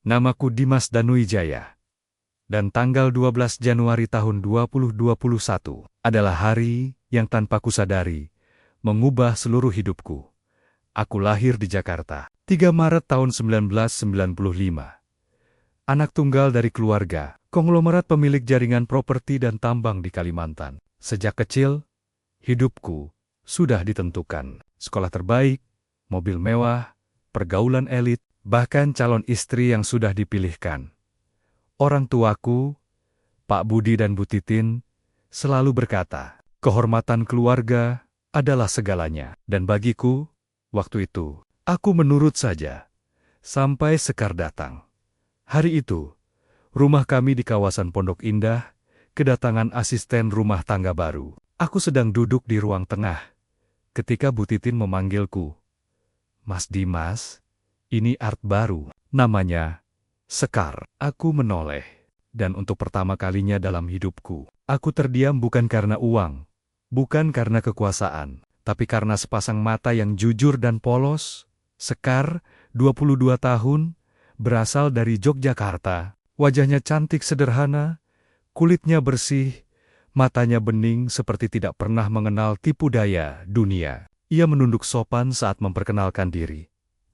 Namaku Dimas Danuwijaya. Dan tanggal 12 Januari tahun 2021 adalah hari yang tanpa kusadari mengubah seluruh hidupku. Aku lahir di Jakarta, 3 Maret tahun 1995. Anak tunggal dari keluarga, konglomerat pemilik jaringan properti dan tambang di Kalimantan. Sejak kecil, hidupku sudah ditentukan. Sekolah terbaik, mobil mewah, pergaulan elit, bahkan calon istri yang sudah dipilihkan. Orang tuaku, Pak Budi dan Bu Titin, selalu berkata, kehormatan keluarga adalah segalanya. Dan bagiku, waktu itu, aku menurut saja. Sampai Sekar datang. Hari itu, rumah kami di kawasan Pondok Indah, kedatangan asisten rumah tangga baru. Aku sedang duduk di ruang tengah, ketika Bu Titin memanggilku. Mas Dimas, ini art baru, namanya Sekar. Aku menoleh, dan untuk pertama kalinya dalam hidupku, aku terdiam bukan karena uang, bukan karena kekuasaan, tapi karena sepasang mata yang jujur dan polos. Sekar, 22 tahun, berasal dari Yogyakarta. Wajahnya cantik sederhana, kulitnya bersih, matanya bening seperti tidak pernah mengenal tipu daya dunia. Ia menunduk sopan saat memperkenalkan diri.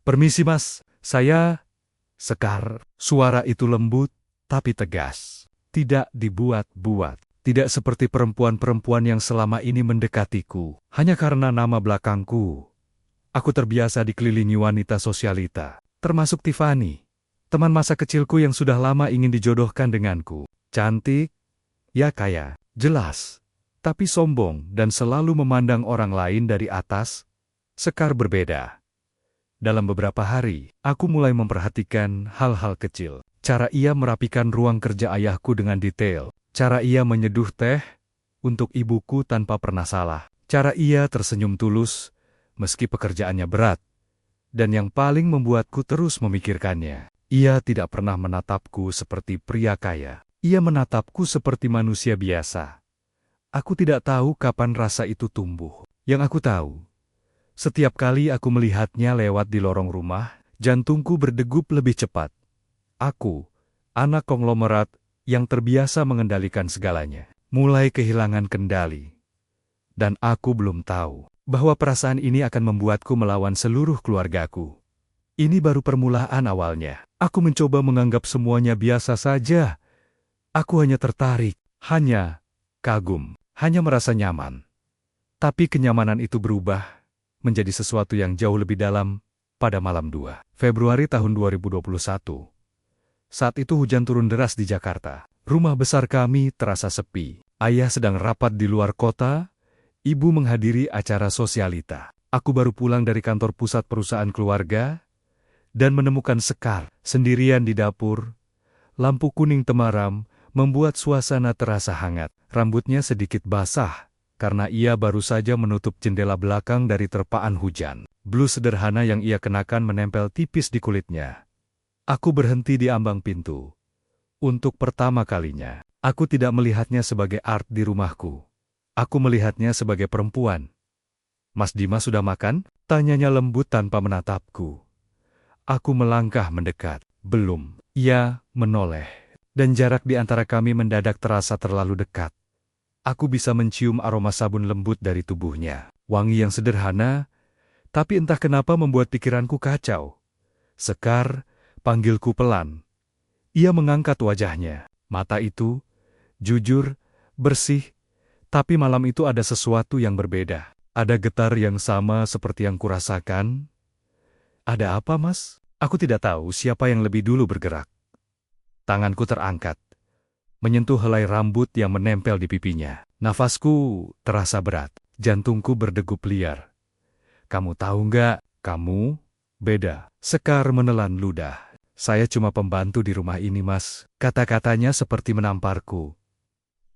Permisi mas, saya Sekar. Suara itu lembut, tapi tegas. Tidak dibuat-buat. Tidak seperti perempuan-perempuan yang selama ini mendekatiku. Hanya karena nama belakangku. Aku terbiasa dikelilingi wanita sosialita. Termasuk Tiffany, teman masa kecilku yang sudah lama ingin dijodohkan denganku. Cantik, ya kaya, jelas. Tapi sombong dan selalu memandang orang lain dari atas. Sekar berbeda. Dalam beberapa hari, aku mulai memperhatikan hal-hal kecil. Cara ia merapikan ruang kerja ayahku dengan detail. Cara ia menyeduh teh untuk ibuku tanpa pernah salah. Cara ia tersenyum tulus, meski pekerjaannya berat. Dan yang paling membuatku terus memikirkannya, ia tidak pernah menatapku seperti pria kaya. Ia menatapku seperti manusia biasa. Aku tidak tahu kapan rasa itu tumbuh. Yang aku tahu, setiap kali aku melihatnya lewat di lorong rumah, jantungku berdegup lebih cepat. Aku, anak konglomerat yang terbiasa mengendalikan segalanya, mulai kehilangan kendali. Dan aku belum tahu bahwa perasaan ini akan membuatku melawan seluruh keluargaku. Ini baru permulaan awalnya. Aku mencoba menganggap semuanya biasa saja. Aku hanya tertarik, hanya kagum, hanya merasa nyaman. Tapi kenyamanan itu berubah menjadi sesuatu yang jauh lebih dalam pada malam 2 Februari tahun 2021. Saat itu hujan turun deras di Jakarta. Rumah besar kami terasa sepi. Ayah sedang rapat di luar kota, ibu menghadiri acara sosialita. Aku baru pulang dari kantor pusat perusahaan keluarga dan menemukan Sekar sendirian di dapur. Lampu kuning temaram membuat suasana terasa hangat. Rambutnya sedikit basah karena ia baru saja menutup jendela belakang dari terpaan hujan. Blus sederhana yang ia kenakan menempel tipis di kulitnya. Aku berhenti di ambang pintu. Untuk pertama kalinya, aku tidak melihatnya sebagai art di rumahku. Aku melihatnya sebagai perempuan. Mas Dimas sudah makan? Tanyanya lembut tanpa menatapku. Aku melangkah mendekat. Belum. Ia menoleh. Dan jarak di antara kami mendadak terasa terlalu dekat. Aku bisa mencium aroma sabun lembut dari tubuhnya. Wangi yang sederhana, tapi entah kenapa membuat pikiranku kacau. Sekar, panggilku pelan. Ia mengangkat wajahnya. Mata itu, jujur, bersih, tapi malam itu ada sesuatu yang berbeda. Ada getar yang sama seperti yang kurasakan. Ada apa, Mas? Aku tidak tahu siapa yang lebih dulu bergerak. Tanganku terangkat, menyentuh helai rambut yang menempel di pipinya. Nafasku terasa berat, jantungku berdegup liar. Kamu tahu nggak, kamu beda. Sekar menelan ludah. Saya cuma pembantu di rumah ini, Mas. Kata-katanya seperti menamparku.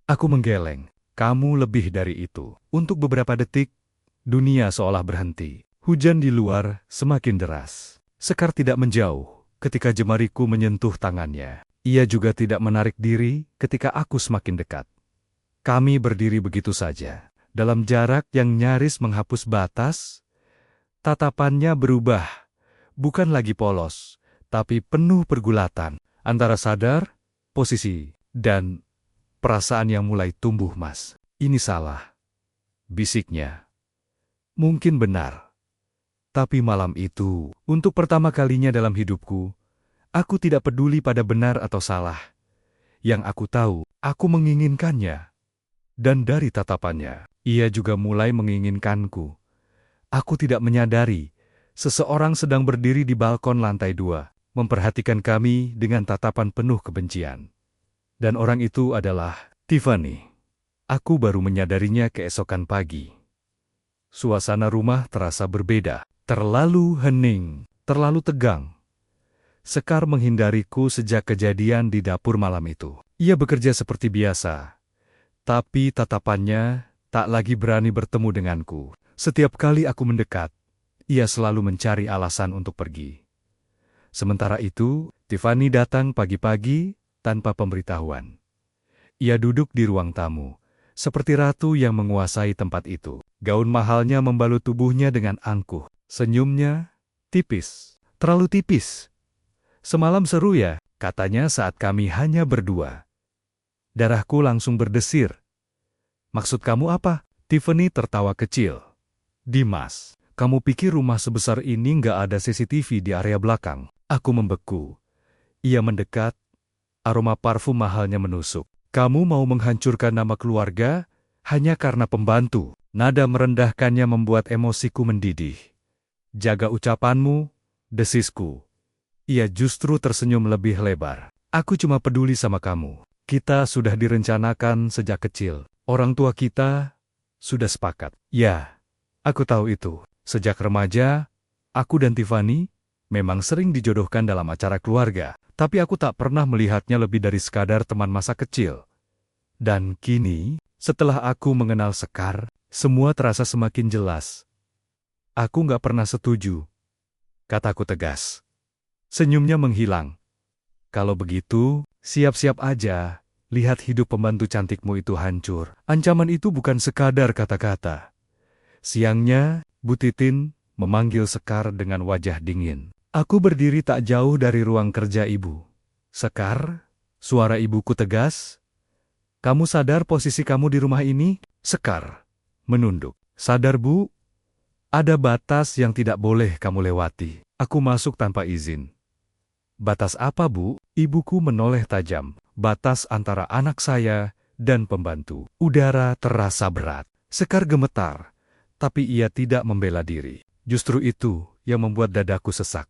Aku menggeleng. Kamu lebih dari itu. Untuk beberapa detik, dunia seolah berhenti. Hujan di luar semakin deras. Sekar tidak menjauh ketika jemariku menyentuh tangannya. Ia juga tidak menarik diri ketika aku semakin dekat. Kami berdiri begitu saja, dalam jarak yang nyaris menghapus batas. Tatapannya berubah, bukan lagi polos, tapi penuh pergulatan antara sadar, posisi, dan perasaan yang mulai tumbuh, Mas. Ini salah, bisiknya. Mungkin benar. Tapi malam itu, untuk pertama kalinya dalam hidupku, aku tidak peduli pada benar atau salah. Yang aku tahu, aku menginginkannya. Dan dari tatapannya, ia juga mulai menginginkanku. Aku tidak menyadari, seseorang sedang berdiri di balkon lantai 2, memperhatikan kami dengan tatapan penuh kebencian. Dan orang itu adalah Tiffany. Aku baru menyadarinya keesokan pagi. Suasana rumah terasa berbeda, terlalu hening, terlalu tegang. Sekar menghindariku sejak kejadian di dapur malam itu. Ia bekerja seperti biasa, tapi tatapannya tak lagi berani bertemu denganku. Setiap kali aku mendekat, ia selalu mencari alasan untuk pergi. Sementara itu, Tiffany datang pagi-pagi tanpa pemberitahuan. Ia duduk di ruang tamu, seperti ratu yang menguasai tempat itu. Gaun mahalnya membalut tubuhnya dengan angkuh. Senyumnya tipis, terlalu tipis. "Semalam seru ya," katanya saat kami hanya berdua. Darahku langsung berdesir. "Maksud kamu apa?" Tiffany tertawa kecil. "Dimas, kamu pikir rumah sebesar ini nggak ada CCTV di area belakang?" Aku membeku. Ia mendekat, aroma parfum mahalnya menusuk. "Kamu mau menghancurkan nama keluarga hanya karena pembantu?" Nada merendahkannya membuat emosiku mendidih. "Jaga ucapanmu," desisku. Ia justru tersenyum lebih lebar. "Aku cuma peduli sama kamu. Kita sudah direncanakan sejak kecil. Orang tua kita sudah sepakat." "Ya, aku tahu itu. Sejak remaja, aku dan Tiffany memang sering dijodohkan dalam acara keluarga. Tapi aku tak pernah melihatnya lebih dari sekadar teman masa kecil. Dan kini, setelah aku mengenal Sekar, semua terasa semakin jelas. Aku nggak pernah setuju," kataku tegas. Senyumnya menghilang. "Kalau begitu, siap-siap aja. Lihat hidup pembantu cantikmu itu hancur." Ancaman itu bukan sekadar kata-kata. Siangnya, Bu Titin memanggil Sekar dengan wajah dingin. Aku berdiri tak jauh dari ruang kerja ibu. "Sekar," suara ibuku tegas. "Kamu sadar posisi kamu di rumah ini?" Sekar menunduk. "Sadar, Bu. Ada batas yang tidak boleh kamu lewati." Aku masuk tanpa izin. "Batas apa, Bu?" Ibuku menoleh tajam. "Batas antara anak saya dan pembantu." Udara terasa berat. Sekar gemetar, tapi ia tidak membela diri. Justru itu yang membuat dadaku sesak.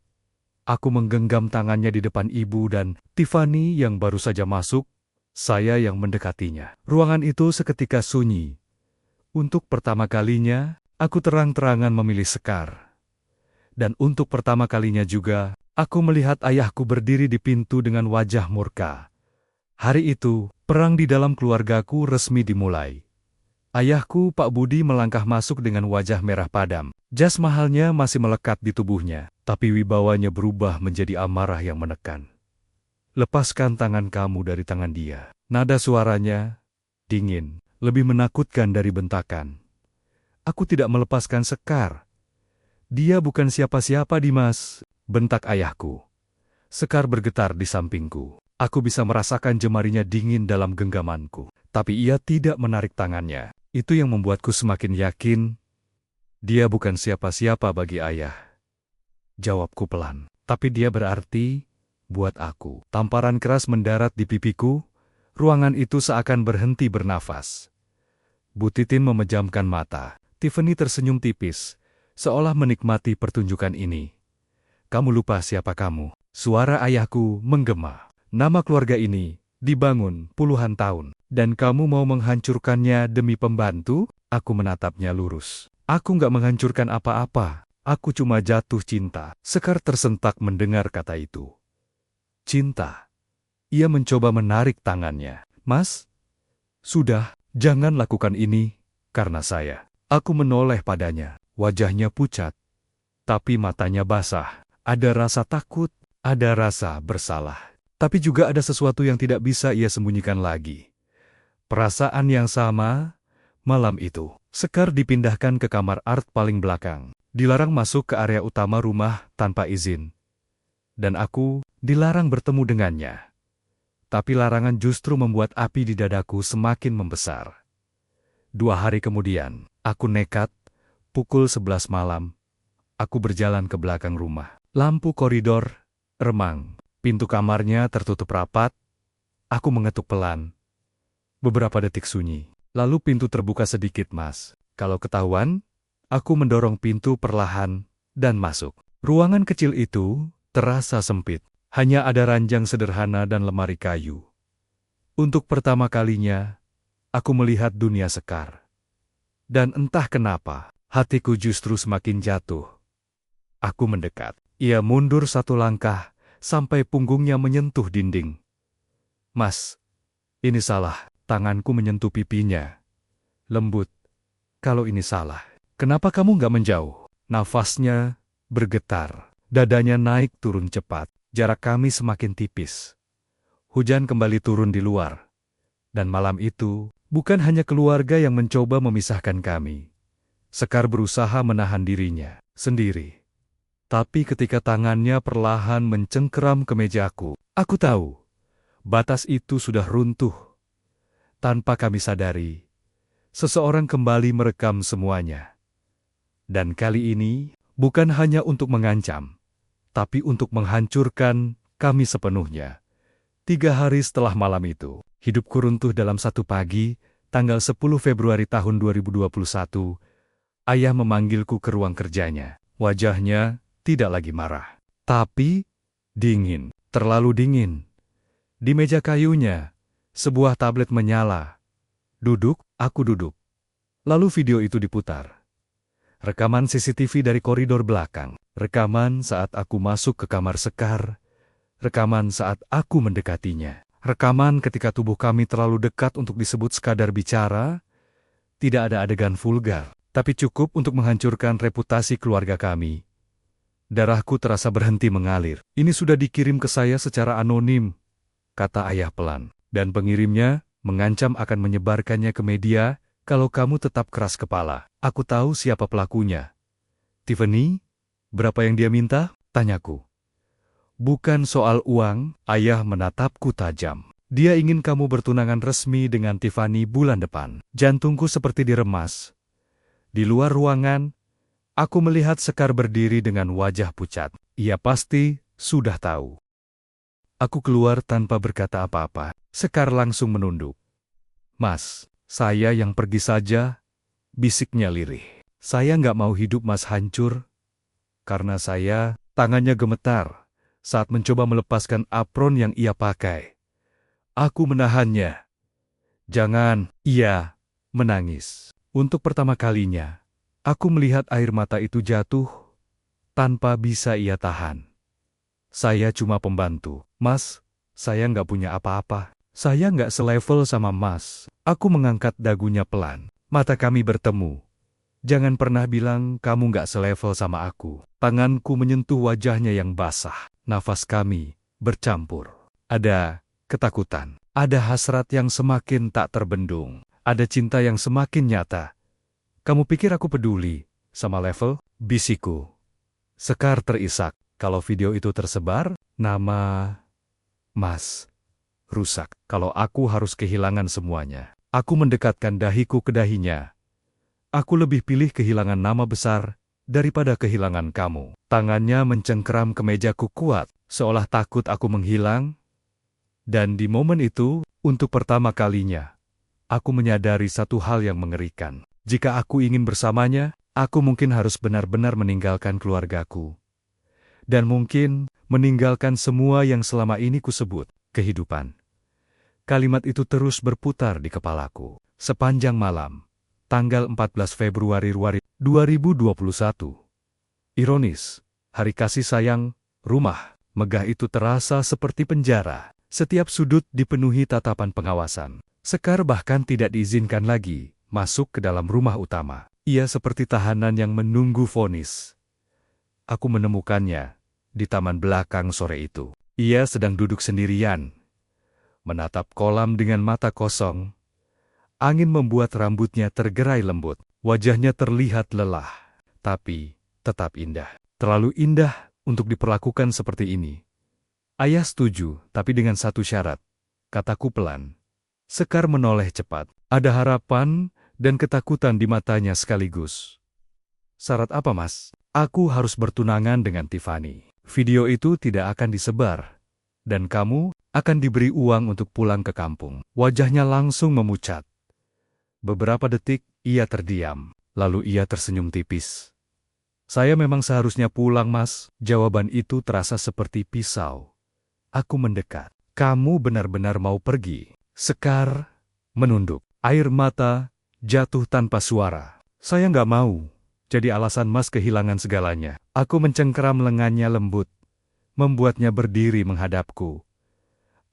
Aku menggenggam tangannya di depan ibu dan Tiffany yang baru saja masuk, saya yang mendekatinya. Ruangan itu seketika sunyi. Untuk pertama kalinya, aku terang-terangan memilih Sekar. Dan untuk pertama kalinya juga, aku melihat ayahku berdiri di pintu dengan wajah murka. Hari itu, perang di dalam keluargaku resmi dimulai. Ayahku, Pak Budi, melangkah masuk dengan wajah merah padam. Jas mahalnya masih melekat di tubuhnya, tapi wibawanya berubah menjadi amarah yang menekan. "Lepaskan tangan kamu dari tangan dia." Nada suaranya dingin, lebih menakutkan dari bentakan. "Aku tidak melepaskan Sekar. Dia bukan siapa-siapa, Dimas," bentak ayahku. Sekar bergetar di sampingku. Aku bisa merasakan jemarinya dingin dalam genggamanku. Tapi ia tidak menarik tangannya. Itu yang membuatku semakin yakin, dia bukan siapa-siapa bagi ayah. Jawabku pelan. "Tapi dia berarti buat aku." Tamparan keras mendarat di pipiku. Ruangan itu seakan berhenti bernafas. Bu Titin memejamkan mata. Tiffany tersenyum tipis, seolah menikmati pertunjukan ini. "Kamu lupa siapa kamu?" Suara ayahku menggema. "Nama keluarga ini dibangun puluhan tahun, dan kamu mau menghancurkannya demi pembantu?" Aku menatapnya lurus. "Aku nggak menghancurkan apa-apa. Aku cuma jatuh cinta." Sekar tersentak mendengar kata itu. "Cinta?" Ia mencoba menarik tangannya. "Mas, sudah, jangan lakukan ini karena saya." Aku menoleh padanya. Wajahnya pucat, tapi matanya basah. Ada rasa takut, ada rasa bersalah. Tapi juga ada sesuatu yang tidak bisa ia sembunyikan lagi. Perasaan yang sama, malam itu, Sekar dipindahkan ke kamar art paling belakang. Dilarang masuk ke area utama rumah tanpa izin. dan aku dilarang bertemu dengannya. Tapi larangan justru membuat api di dadaku semakin membesar. 2 hari kemudian, aku nekat, pukul 11 malam, aku berjalan ke belakang rumah. Lampu koridor remang, pintu kamarnya tertutup rapat. Aku mengetuk pelan. Beberapa detik sunyi. Lalu pintu terbuka sedikit, Mas. Kalau ketahuan, aku mendorong pintu perlahan dan masuk. Ruangan kecil itu terasa sempit. Hanya ada ranjang sederhana dan lemari kayu. Untuk pertama kalinya, aku melihat dunia Sekar. Dan entah kenapa, hatiku justru semakin jatuh. Aku mendekat. Ia mundur 1 langkah, sampai punggungnya menyentuh dinding. Mas, ini salah. Tanganku menyentuh pipinya. Lembut. Kalau ini salah, kenapa kamu nggak menjauh? Nafasnya bergetar. Dadanya naik turun cepat. Jarak kami semakin tipis. Hujan kembali turun di luar. Dan malam itu, bukan hanya keluarga yang mencoba memisahkan kami. Sekar berusaha menahan dirinya sendiri. Tapi ketika tangannya perlahan mencengkeram ke mejaku, aku tahu, batas itu sudah runtuh. Tanpa kami sadari, seseorang kembali merekam semuanya. Dan kali ini, bukan hanya untuk mengancam, tapi untuk menghancurkan kami sepenuhnya. 3 hari setelah malam itu, hidupku runtuh dalam satu pagi, tanggal 10 Februari tahun 2021, ayah memanggilku ke ruang kerjanya. Wajahnya tidak lagi marah, tapi dingin, terlalu dingin. Di meja kayunya, sebuah tablet menyala. Duduk, aku duduk. Lalu video itu diputar. Rekaman CCTV dari koridor belakang. Rekaman saat aku masuk ke kamar Sekar. Rekaman saat aku mendekatinya. Rekaman ketika tubuh kami terlalu dekat untuk disebut sekadar bicara. Tidak ada adegan vulgar, tapi cukup untuk menghancurkan reputasi keluarga kami. Darahku terasa berhenti mengalir. Ini sudah dikirim ke saya secara anonim, kata ayah pelan. Dan pengirimnya mengancam akan menyebarkannya ke media kalau kamu tetap keras kepala. Aku tahu siapa pelakunya. Tiffany, berapa yang dia minta? Tanyaku. Bukan soal uang, ayah menatapku tajam. Dia ingin kamu bertunangan resmi dengan Tiffany bulan depan. Jantungku seperti diremas. Di luar ruangan, aku melihat Sekar berdiri dengan wajah pucat. Ia pasti sudah tahu. Aku keluar tanpa berkata apa-apa. Sekar langsung menunduk. Mas, saya yang pergi saja, bisiknya lirih. Saya nggak mau hidup Mas hancur. Karena saya, tangannya gemetar saat mencoba melepaskan apron yang ia pakai. Aku menahannya. Jangan, ia menangis. Untuk pertama kalinya, aku melihat air mata itu jatuh tanpa bisa ia tahan. Saya cuma pembantu. Mas, saya nggak punya apa-apa. Saya nggak selevel sama Mas. Aku mengangkat dagunya pelan. Mata kami bertemu. Jangan pernah bilang kamu nggak selevel sama aku. Tanganku menyentuh wajahnya yang basah. Nafas kami bercampur. Ada ketakutan. Ada hasrat yang semakin tak terbendung. Ada cinta yang semakin nyata. Kamu pikir aku peduli sama level? Bisikku. Sekar terisak. Kalau video itu tersebar, nama Mas rusak. Kalau aku harus kehilangan semuanya. Aku mendekatkan dahiku ke dahinya. Aku lebih pilih kehilangan nama besar daripada kehilangan kamu. Tangannya mencengkeram ke mejaku kuat, seolah takut aku menghilang. Dan di momen itu, untuk pertama kalinya, aku menyadari satu hal yang mengerikan. Jika aku ingin bersamanya, aku mungkin harus benar-benar meninggalkan keluargaku. Dan mungkin meninggalkan semua yang selama ini kusebut kehidupan. Kalimat itu terus berputar di kepalaku. Sepanjang malam, tanggal 14 Februari 2021. Ironis, hari kasih sayang, rumah megah itu terasa seperti penjara. Setiap sudut dipenuhi tatapan pengawasan. Sekar bahkan tidak diizinkan lagi masuk ke dalam rumah utama. Ia seperti tahanan yang menunggu vonis. Aku menemukannya di taman belakang sore itu. Ia sedang duduk sendirian, menatap kolam dengan mata kosong. Angin membuat rambutnya tergerai lembut. Wajahnya terlihat lelah, tapi tetap indah. Terlalu indah untuk diperlakukan seperti ini. Ayah setuju, tapi dengan satu syarat, kataku pelan. Sekar menoleh cepat. Ada harapan dan ketakutan di matanya sekaligus. Syarat apa, Mas? Aku harus bertunangan dengan Tiffany. Video itu tidak akan disebar. Dan kamu akan diberi uang untuk pulang ke kampung. Wajahnya langsung memucat. Beberapa detik, ia terdiam. Lalu ia tersenyum tipis. Saya memang seharusnya pulang, Mas. Jawaban itu terasa seperti pisau. Aku mendekat. Kamu benar-benar mau pergi? Sekar menunduk. Air mata jatuh tanpa suara. Saya nggak mau. Jadi alasan Mas kehilangan segalanya. Aku mencengkeram lengannya lembut. Membuatnya berdiri menghadapku.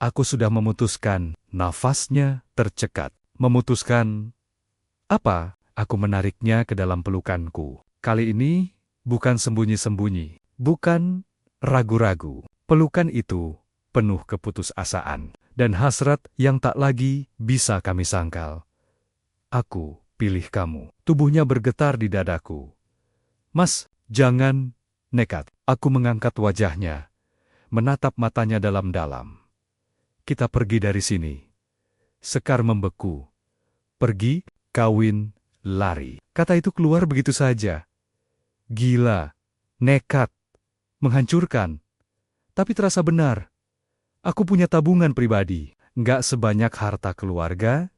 Aku sudah memutuskan. Nafasnya tercekat. Memutuskan apa? Aku menariknya ke dalam pelukanku. Kali ini bukan sembunyi-sembunyi. Bukan ragu-ragu. Pelukan itu penuh keputusasaan dan hasrat yang tak lagi bisa kami sangkal. Aku pilih kamu. Tubuhnya bergetar di dadaku. Mas, jangan nekat. Aku mengangkat wajahnya, menatap matanya dalam-dalam. Kita pergi dari sini. Sekar membeku. Pergi, kawin, lari. Kata itu keluar begitu saja. Gila, nekat, menghancurkan. Tapi terasa benar. Aku punya tabungan pribadi, nggak sebanyak harta keluarga,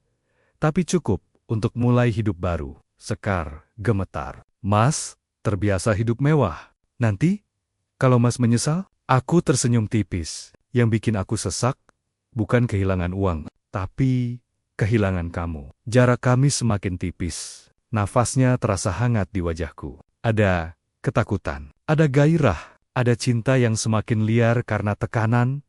tapi cukup untuk mulai hidup baru. Sekar gemetar. Mas, terbiasa hidup mewah. Nanti, kalau Mas menyesal, aku tersenyum tipis. Yang bikin aku sesak, bukan kehilangan uang, tapi kehilangan kamu. Jarak kami semakin tipis. Nafasnya terasa hangat di wajahku. Ada ketakutan, ada gairah, ada cinta yang semakin liar karena tekanan.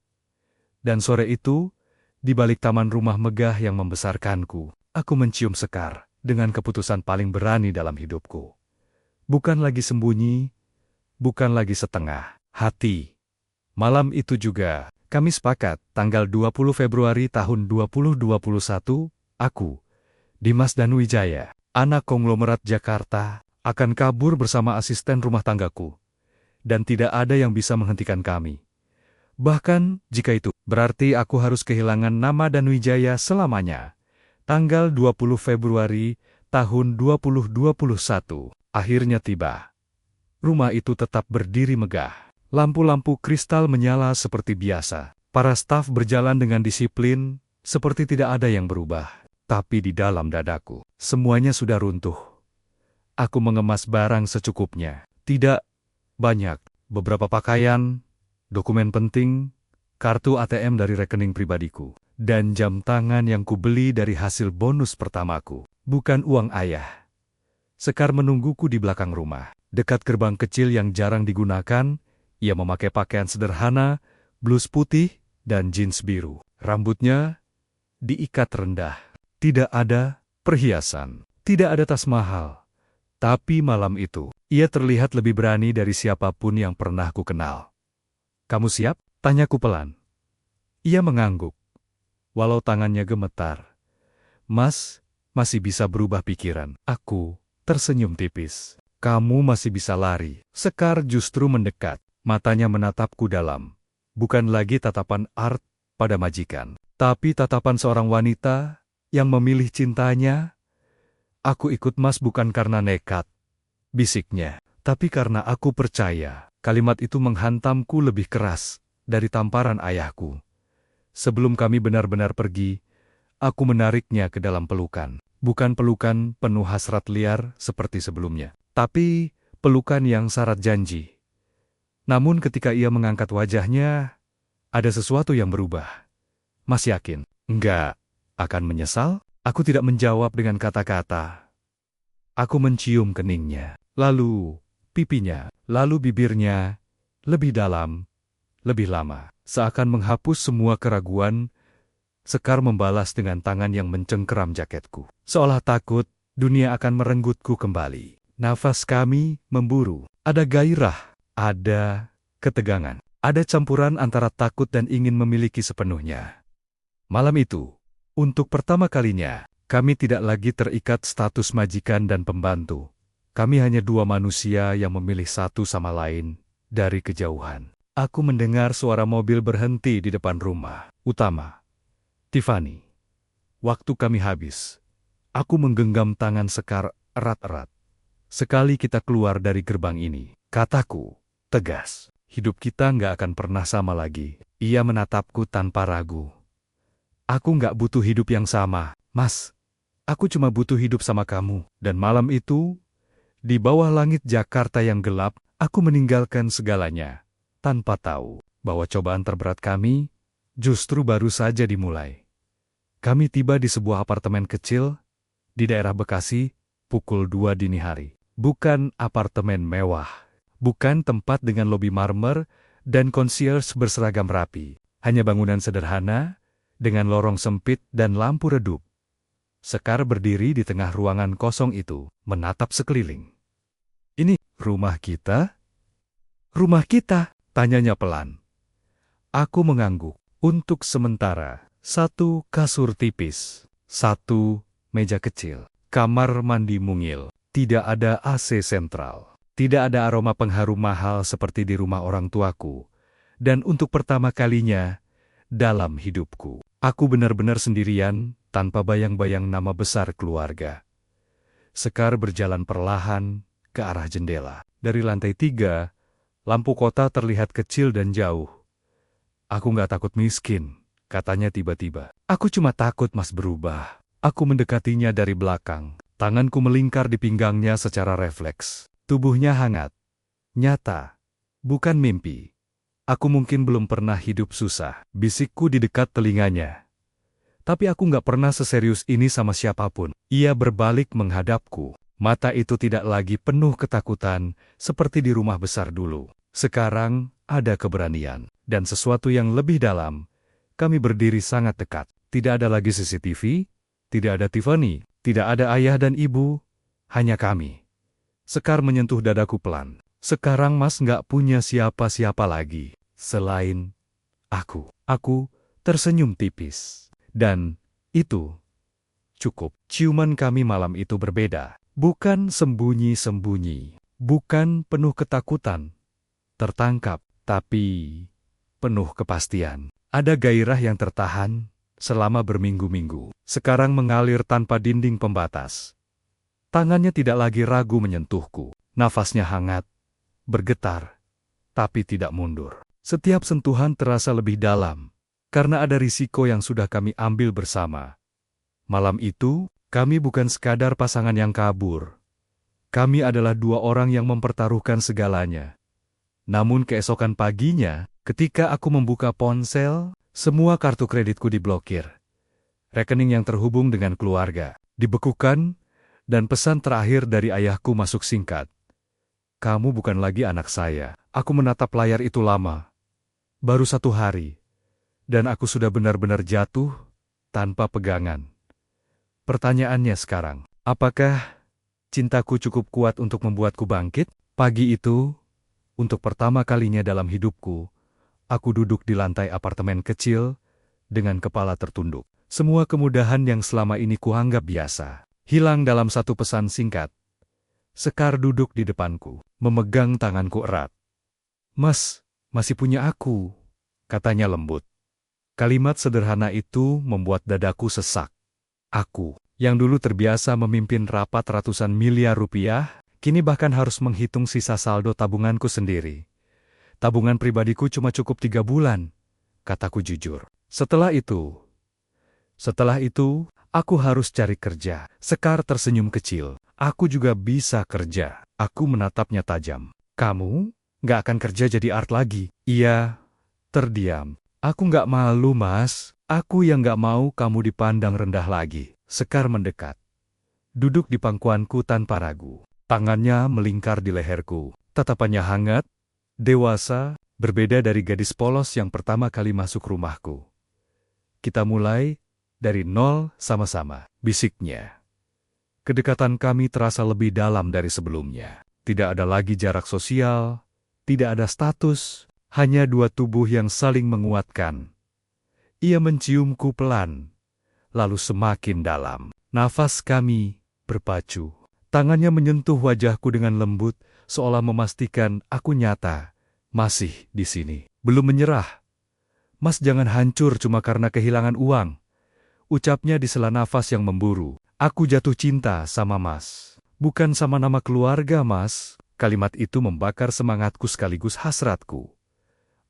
Dan sore itu, di balik taman rumah megah yang membesarkanku, aku mencium Sekar dengan keputusan paling berani dalam hidupku. Bukan lagi sembunyi, bukan lagi setengah hati. Malam itu juga, kami sepakat, tanggal 20 Februari tahun 2021, aku, Dimas Danuwijaya, anak konglomerat Jakarta, akan kabur bersama asisten rumah tanggaku. Dan tidak ada yang bisa menghentikan kami. Bahkan, jika itu berarti aku harus kehilangan nama Danuwijaya selamanya. Tanggal 20 Februari tahun 2021, akhirnya tiba. Rumah itu tetap berdiri megah. Lampu-lampu kristal menyala seperti biasa. Para staf berjalan dengan disiplin, seperti tidak ada yang berubah. Tapi di dalam dadaku, semuanya sudah runtuh. Aku mengemas barang secukupnya. Tidak banyak, beberapa pakaian, dokumen penting, kartu ATM dari rekening pribadiku, dan jam tangan yang kubeli dari hasil bonus pertamaku. Bukan uang ayah. Sekar menungguku di belakang rumah. Dekat gerbang kecil yang jarang digunakan, ia memakai pakaian sederhana, blus putih, dan jeans biru. Rambutnya diikat rendah. Tidak ada perhiasan. Tidak ada tas mahal. Tapi malam itu, ia terlihat lebih berani dari siapapun yang pernah ku kenal. Kamu siap? Tanyaku pelan. Ia mengangguk, walau tangannya gemetar. Mas, masih bisa berubah pikiran. Aku tersenyum tipis. Kamu masih bisa lari. Sekar justru mendekat. Matanya menatapku dalam. Bukan lagi tatapan art pada majikan, tapi tatapan seorang wanita yang memilih cintanya. Aku ikut Mas bukan karena nekat, bisiknya, tapi karena aku percaya. Kalimat itu menghantamku lebih keras dari tamparan ayahku. Sebelum kami benar-benar pergi, aku menariknya ke dalam pelukan. Bukan pelukan penuh hasrat liar seperti sebelumnya, tapi pelukan yang syarat janji. Namun ketika ia mengangkat wajahnya, ada sesuatu yang berubah. Mas yakin? Enggak. Akan menyesal? Aku tidak menjawab dengan kata-kata. Aku mencium keningnya, lalu pipinya, lalu bibirnya, lebih dalam, lebih lama. Seakan menghapus semua keraguan, Sekar membalas dengan tangan yang mencengkeram jaketku. Seolah takut, dunia akan merenggutku kembali. Nafas kami memburu. Ada gairah, ada ketegangan. Ada campuran antara takut dan ingin memiliki sepenuhnya. Malam itu, untuk pertama kalinya, kami tidak lagi terikat status majikan dan pembantu. Kami hanya dua manusia yang memilih satu sama lain dari kejauhan. Aku mendengar suara mobil berhenti di depan rumah utama. Tiffany, waktu kami habis. Aku menggenggam tangan Sekar erat-erat. Sekali kita keluar dari gerbang ini, kataku, tegas. Hidup kita nggak akan pernah sama lagi. Ia menatapku tanpa ragu. Aku nggak butuh hidup yang sama, Mas. Aku cuma butuh hidup sama kamu. Dan malam itu, di bawah langit Jakarta yang gelap, aku meninggalkan segalanya, tanpa tahu bahwa cobaan terberat kami justru baru saja dimulai. Kami tiba di sebuah apartemen kecil di daerah Bekasi, pukul 2 dini hari. Bukan apartemen mewah, bukan tempat dengan lobi marmer dan concierge berseragam rapi. Hanya bangunan sederhana, dengan lorong sempit dan lampu redup. Sekar berdiri di tengah ruangan kosong itu, menatap sekeliling. "Ini rumah kita?" "Rumah kita?" tanyanya pelan. Aku mengangguk. Untuk sementara, 1 kasur tipis, 1 meja kecil, kamar mandi mungil, tidak ada AC sentral, tidak ada aroma pengharum mahal seperti di rumah orang tuaku. Dan untuk pertama kalinya dalam hidupku, aku benar-benar sendirian, tanpa bayang-bayang nama besar keluarga. Sekar berjalan perlahan ke arah jendela. Dari lantai 3, lampu kota terlihat kecil dan jauh. "Aku nggak takut miskin," katanya tiba-tiba. "Aku cuma takut Mas berubah." Aku mendekatinya dari belakang. Tanganku melingkar di pinggangnya secara refleks. Tubuhnya hangat, nyata, bukan mimpi. "Aku mungkin belum pernah hidup susah," bisikku di dekat telinganya. "Tapi aku nggak pernah seserius ini sama siapapun." Ia berbalik menghadapku. Mata itu tidak lagi penuh ketakutan seperti di rumah besar dulu. Sekarang ada keberanian dan sesuatu yang lebih dalam. Kami berdiri sangat dekat. Tidak ada lagi CCTV, tidak ada Tiffany, tidak ada ayah dan ibu, hanya kami. Sekar menyentuh dadaku pelan. "Sekarang Mas nggak punya siapa-siapa lagi selain aku." Aku tersenyum tipis. Dan itu cukup. Ciuman kami malam itu berbeda. Bukan sembunyi-sembunyi. Bukan penuh ketakutan, tertangkap, tapi penuh kepastian. Ada gairah yang tertahan selama berminggu-minggu. Sekarang mengalir tanpa dinding pembatas. Tangannya tidak lagi ragu menyentuhku. Nafasnya hangat, bergetar, tapi tidak mundur. Setiap sentuhan terasa lebih dalam, karena ada risiko yang sudah kami ambil bersama. Malam itu, kami bukan sekadar pasangan yang kabur. Kami adalah 2 orang yang mempertaruhkan segalanya. Namun keesokan paginya, ketika aku membuka ponsel, semua kartu kreditku diblokir. Rekening yang terhubung dengan keluarga dibekukan, dan pesan terakhir dari ayahku masuk singkat. "Kamu bukan lagi anak saya." Aku menatap layar itu lama. Baru 1 hari, dan aku sudah benar-benar jatuh tanpa pegangan. Pertanyaannya sekarang, apakah cintaku cukup kuat untuk membuatku bangkit? Pagi itu, untuk pertama kalinya dalam hidupku, aku duduk di lantai apartemen kecil dengan kepala tertunduk. Semua kemudahan yang selama ini kuanggap biasa hilang dalam 1 pesan singkat. Sekar duduk di depanku, memegang tanganku erat. "Mas, masih punya aku," katanya lembut. Kalimat sederhana itu membuat dadaku sesak. Aku, yang dulu terbiasa memimpin rapat ratusan miliar rupiah, kini bahkan harus menghitung sisa saldo tabunganku sendiri. "Tabungan pribadiku cuma cukup 3 bulan, kataku jujur. Setelah itu, aku harus cari kerja." Sekar tersenyum kecil. "Aku juga bisa kerja." Aku menatapnya tajam. "Kamu nggak akan kerja jadi art lagi?" Ia terdiam. "Aku nggak malu, Mas. Aku yang nggak mau kamu dipandang rendah lagi." Sekar mendekat, duduk di pangkuanku tanpa ragu. Tangannya melingkar di leherku. Tatapannya hangat, dewasa, berbeda dari gadis polos yang pertama kali masuk rumahku. "Kita mulai dari nol sama-sama," bisiknya. Kedekatan kami terasa lebih dalam dari sebelumnya. Tidak ada lagi jarak sosial, tidak ada status, hanya 2 tubuh yang saling menguatkan. Ia menciumku pelan, lalu semakin dalam. Nafas kami berpacu. Tangannya menyentuh wajahku dengan lembut, seolah memastikan aku nyata Masih di sini. Belum menyerah. Mas jangan hancur cuma karena kehilangan uang. Ucapnya di sela nafas yang memburu. Aku jatuh cinta sama Mas. Bukan sama nama keluarga, Mas. Kalimat itu membakar semangatku sekaligus hasratku.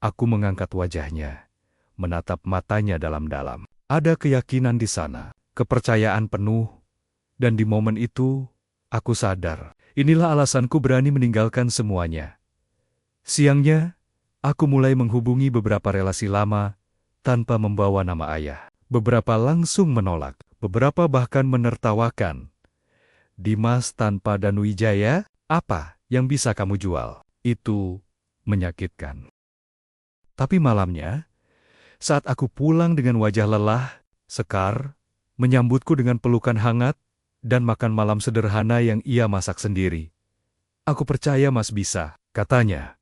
Aku mengangkat wajahnya, menatap matanya dalam-dalam. Ada keyakinan di sana, kepercayaan penuh, dan di momen itu, aku sadar, inilah alasanku berani meninggalkan semuanya. Siangnya, aku mulai menghubungi beberapa relasi lama tanpa membawa nama ayah. Beberapa langsung menolak, beberapa bahkan menertawakan. Dimas tanpa Danuwijaya, apa yang bisa kamu jual? Itu menyakitkan. Tapi malamnya, saat aku pulang dengan wajah lelah, Sekar menyambutku dengan pelukan hangat dan makan malam sederhana yang ia masak sendiri. Aku percaya Mas bisa, katanya.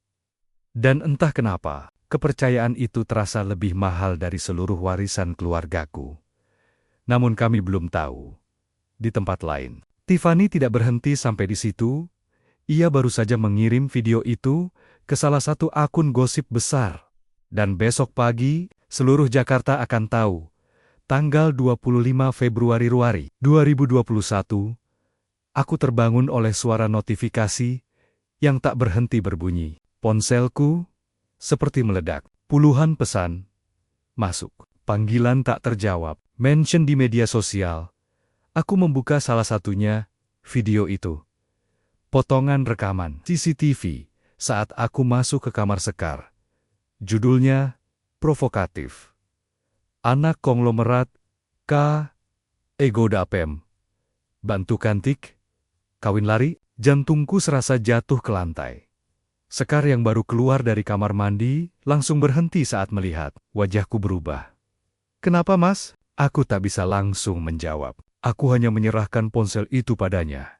Dan entah kenapa, kepercayaan itu terasa lebih mahal dari seluruh warisan keluargaku. Namun kami belum tahu. Di tempat lain, Tiffany tidak berhenti sampai di situ. Ia baru saja mengirim video itu ke salah satu akun gosip besar. Dan besok pagi, seluruh Jakarta akan tahu. Tanggal 25 Februari 2021, aku terbangun oleh suara notifikasi yang tak berhenti berbunyi. Ponselku seperti meledak. Puluhan pesan masuk. Panggilan tak terjawab. Mention di media sosial. Aku membuka salah satunya, video itu. Potongan rekaman CCTV saat aku masuk ke kamar Sekar. Judulnya provokatif. Anak konglomerat K. Ego Dapem. Bantu kantik. Kawin lari. Jantungku serasa jatuh ke lantai. Sekar yang baru keluar dari kamar mandi langsung berhenti saat melihat. Wajahku berubah. Kenapa, Mas? Aku tak bisa langsung menjawab. Aku hanya menyerahkan ponsel itu padanya.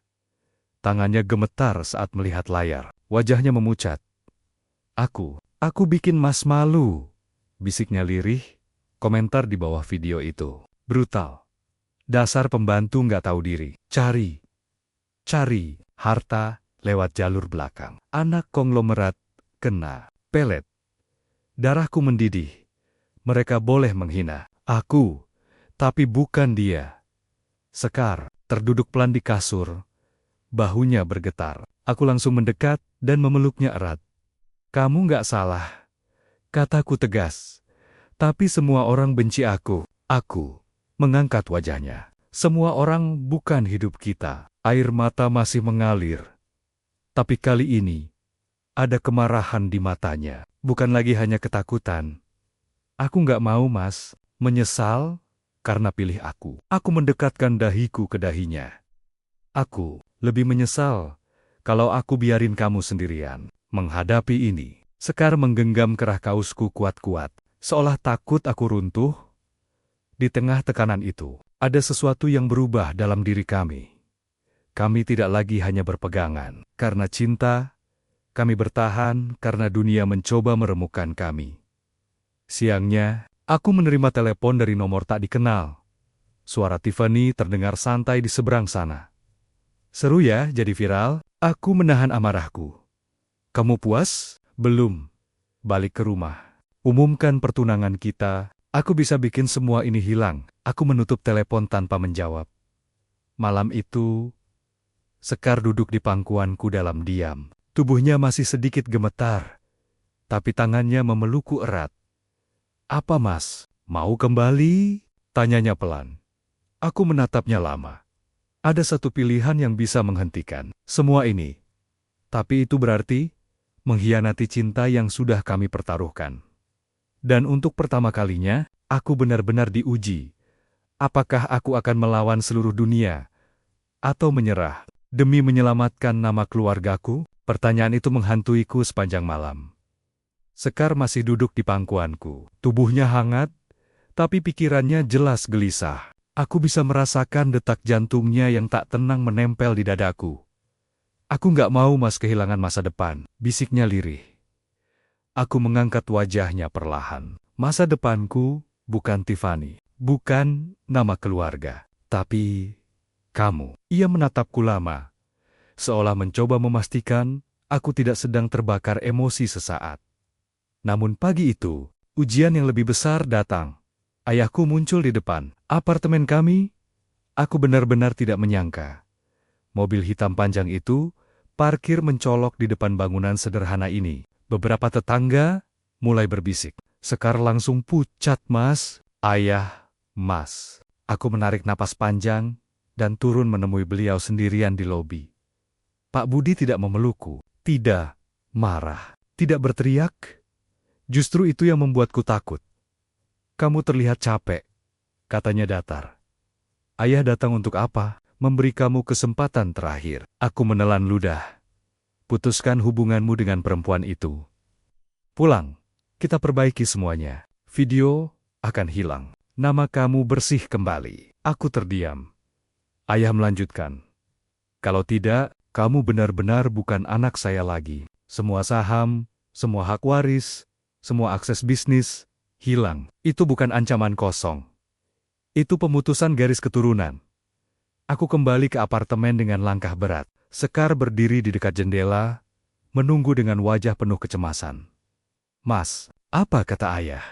Tangannya gemetar saat melihat layar. Wajahnya memucat. Aku bikin Mas malu. Bisiknya lirih. Komentar di bawah video itu. Brutal. Dasar pembantu nggak tahu diri. Cari harta lewat jalur belakang. Anak konglomerat kena pelet. Darahku mendidih. Mereka boleh menghina aku, tapi bukan dia. Sekar terduduk pelan di kasur. Bahunya bergetar. Aku langsung mendekat dan memeluknya erat. Kamu nggak salah. Kataku tegas. Tapi semua orang benci aku. Aku mengangkat wajahnya. Semua orang bukan hidup kita. Air mata masih mengalir. Tapi kali ini, ada kemarahan di matanya. Bukan lagi hanya ketakutan. Aku nggak mau, Mas. Menyesal karena pilih aku. Aku mendekatkan dahiku ke dahinya. Aku lebih menyesal kalau aku biarin kamu sendirian menghadapi ini. Sekar menggenggam kerah kausku kuat-kuat, seolah takut aku runtuh. Di tengah tekanan itu, ada sesuatu yang berubah dalam diri kami. Kami tidak lagi hanya berpegangan karena cinta, kami bertahan karena dunia mencoba meremukkan kami. Siangnya, aku menerima telepon dari nomor tak dikenal. Suara Tiffany terdengar santai di seberang sana. Seru ya jadi viral? Aku menahan amarahku. Kamu puas? Belum. Balik ke rumah. Umumkan pertunangan kita. Aku bisa bikin semua ini hilang. Aku menutup telepon tanpa menjawab. Malam itu, Sekar duduk di pangkuanku dalam diam. Tubuhnya masih sedikit gemetar, tapi tangannya memelukku erat. Apa, Mas? Mau kembali? Tanyanya pelan. Aku menatapnya lama. Ada satu pilihan yang bisa menghentikan semua ini. Tapi itu berarti mengkhianati cinta yang sudah kami pertaruhkan. Dan untuk pertama kalinya, aku benar-benar diuji. Apakah aku akan melawan seluruh dunia? Atau menyerah demi menyelamatkan nama keluargaku? Pertanyaan itu menghantuiku sepanjang malam. Sekar masih duduk di pangkuanku. Tubuhnya hangat, tapi pikirannya jelas gelisah. Aku bisa merasakan detak jantungnya yang tak tenang menempel di dadaku. Aku nggak mau, Mas, kehilangan masa depan, bisiknya lirih. Aku mengangkat wajahnya perlahan. Masa depanku bukan Tiffany, bukan nama keluarga, tapi kamu. Ia menatapku lama, seolah mencoba memastikan aku tidak sedang terbakar emosi sesaat. Namun pagi itu, ujian yang lebih besar datang. Ayahku muncul di depan apartemen kami. Aku benar-benar tidak menyangka. Mobil hitam panjang itu parkir mencolok di depan bangunan sederhana ini. Beberapa tetangga mulai berbisik. Sekar langsung pucat, Mas. Ayah, Mas. Aku menarik napas panjang dan turun menemui beliau sendirian di lobi. Pak Budi tidak memelukku, tidak marah, tidak berteriak. Justru itu yang membuatku takut. Kamu terlihat capek, katanya datar. Ayah datang untuk apa? Memberi kamu kesempatan terakhir. Aku menelan ludah. Putuskan hubunganmu dengan perempuan itu. Pulang, kita perbaiki semuanya. Video akan hilang. Nama kamu bersih kembali. Aku terdiam. Ayah melanjutkan. Kalau tidak, kamu benar-benar bukan anak saya lagi. Semua saham, semua hak waris, semua akses bisnis, hilang. Itu bukan ancaman kosong. Itu pemutusan garis keturunan. Aku kembali ke apartemen dengan langkah berat. Sekar berdiri di dekat jendela, menunggu dengan wajah penuh kecemasan. Mas, apa kata ayah?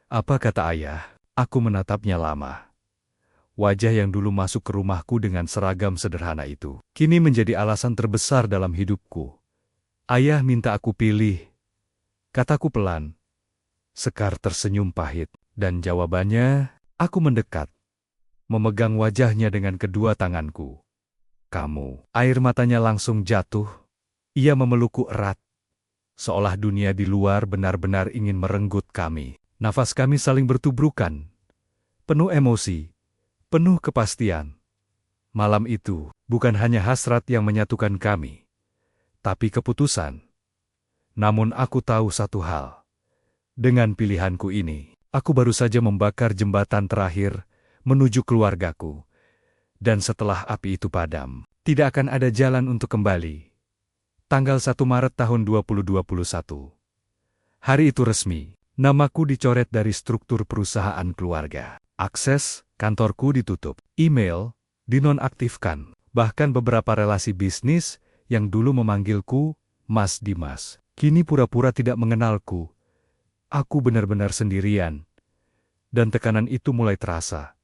Apa kata ayah? Aku menatapnya lama. Wajah yang dulu masuk ke rumahku dengan seragam sederhana itu, kini menjadi alasan terbesar dalam hidupku. Ayah minta aku pilih. Kataku pelan. Sekar tersenyum pahit, dan jawabannya, aku mendekat. Memegang wajahnya dengan kedua tanganku. Kamu, air matanya langsung jatuh. Ia memelukku erat. Seolah dunia di luar benar-benar ingin merenggut kami. Nafas kami saling bertubrukan. Penuh emosi, penuh kepastian. Malam itu, bukan hanya hasrat yang menyatukan kami, tapi keputusan. Namun aku tahu satu hal. Dengan pilihanku ini, aku baru saja membakar jembatan terakhir menuju keluargaku. Dan setelah api itu padam, tidak akan ada jalan untuk kembali. Tanggal 1 Maret tahun 2021. Hari itu resmi, namaku dicoret dari struktur perusahaan keluarga. Akses kantorku ditutup, email dinonaktifkan, bahkan beberapa relasi bisnis yang dulu memanggilku Mas Dimas, kini pura-pura tidak mengenalku. Aku benar-benar sendirian. Dan tekanan itu mulai terasa.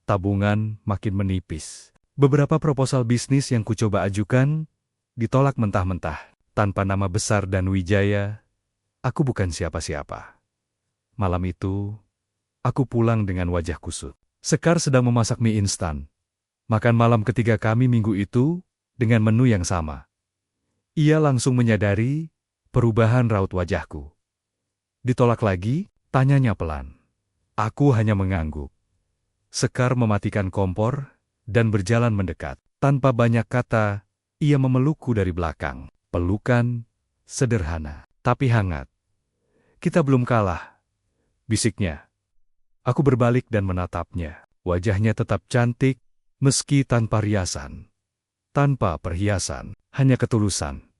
Tabungan makin menipis. Beberapa proposal bisnis yang kucoba ajukan ditolak mentah-mentah. Tanpa nama besar dan wijaya, aku bukan siapa-siapa. Malam itu, aku pulang dengan wajah kusut. Sekar sedang memasak mie instan. Makan malam ketiga kami minggu itu dengan menu yang sama. Ia langsung menyadari perubahan raut wajahku. Ditolak lagi, tanyanya pelan. Aku hanya mengangguk. Sekar mematikan kompor dan berjalan mendekat. Tanpa banyak kata, ia memelukku dari belakang. Pelukan sederhana, tapi hangat. Kita belum kalah, bisiknya. Aku berbalik dan menatapnya. Wajahnya tetap cantik, meski tanpa riasan. Tanpa perhiasan, hanya ketulusan.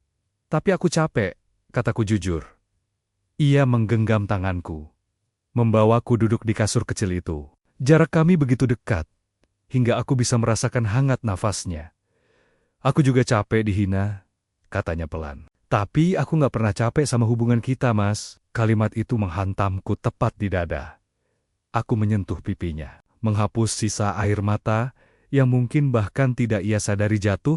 Tapi aku capek, kataku jujur. Ia menggenggam tanganku, membawaku duduk di kasur kecil itu. Jarak kami begitu dekat, hingga aku bisa merasakan hangat nafasnya. Aku juga capek dihina, katanya pelan. Tapi aku gak pernah capek sama hubungan kita, Mas. Kalimat itu menghantamku tepat di dada. Aku menyentuh pipinya, menghapus sisa air mata yang mungkin bahkan tidak ia sadari jatuh.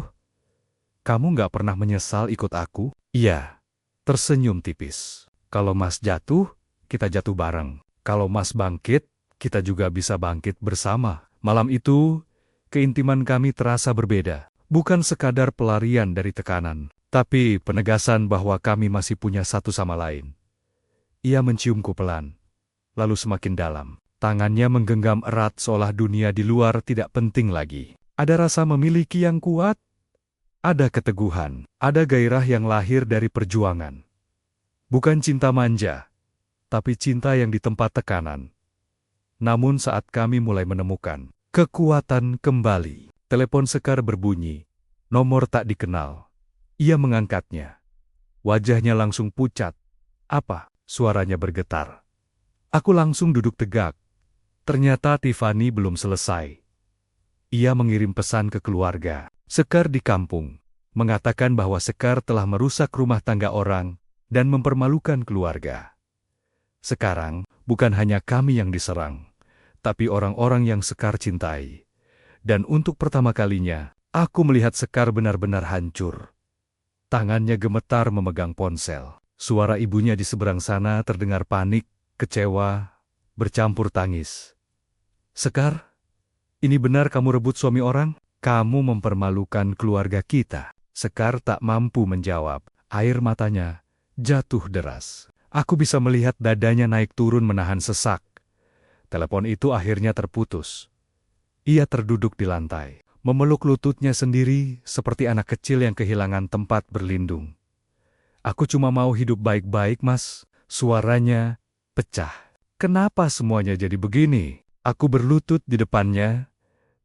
Kamu gak pernah menyesal ikut aku? Iya, tersenyum tipis. Kalau Mas jatuh, kita jatuh bareng. Kalau Mas bangkit, kita juga bisa bangkit bersama. Malam itu, keintiman kami terasa berbeda. Bukan sekadar pelarian dari tekanan, tapi penegasan bahwa kami masih punya satu sama lain. Ia menciumku pelan, lalu semakin dalam. Tangannya menggenggam erat seolah dunia di luar tidak penting lagi. Ada rasa memiliki yang kuat, ada keteguhan, ada gairah yang lahir dari perjuangan. Bukan cinta manja, tapi cinta yang ditempa tekanan. Namun saat kami mulai menemukan kekuatan kembali, telepon Sekar berbunyi, nomor tak dikenal. Ia mengangkatnya. Wajahnya langsung pucat. Apa? Suaranya bergetar. Aku langsung duduk tegak. Ternyata Tiffany belum selesai. Ia mengirim pesan ke keluarga. Sekar di kampung. Mengatakan bahwa Sekar telah merusak rumah tangga orang dan mempermalukan keluarga. Sekarang, bukan hanya kami yang diserang, tapi orang-orang yang Sekar cintai. Dan untuk pertama kalinya, aku melihat Sekar benar-benar hancur. Tangannya gemetar memegang ponsel. Suara ibunya di seberang sana terdengar panik, kecewa, bercampur tangis. "Sekar, ini benar kamu rebut suami orang? Kamu mempermalukan keluarga kita." Sekar tak mampu menjawab. Air matanya jatuh deras. Aku bisa melihat dadanya naik turun menahan sesak. Telepon itu akhirnya terputus. Ia terduduk di lantai, memeluk lututnya sendiri seperti anak kecil yang kehilangan tempat berlindung. "Aku cuma mau hidup baik-baik, Mas." Suaranya pecah. "Kenapa semuanya jadi begini?" Aku berlutut di depannya,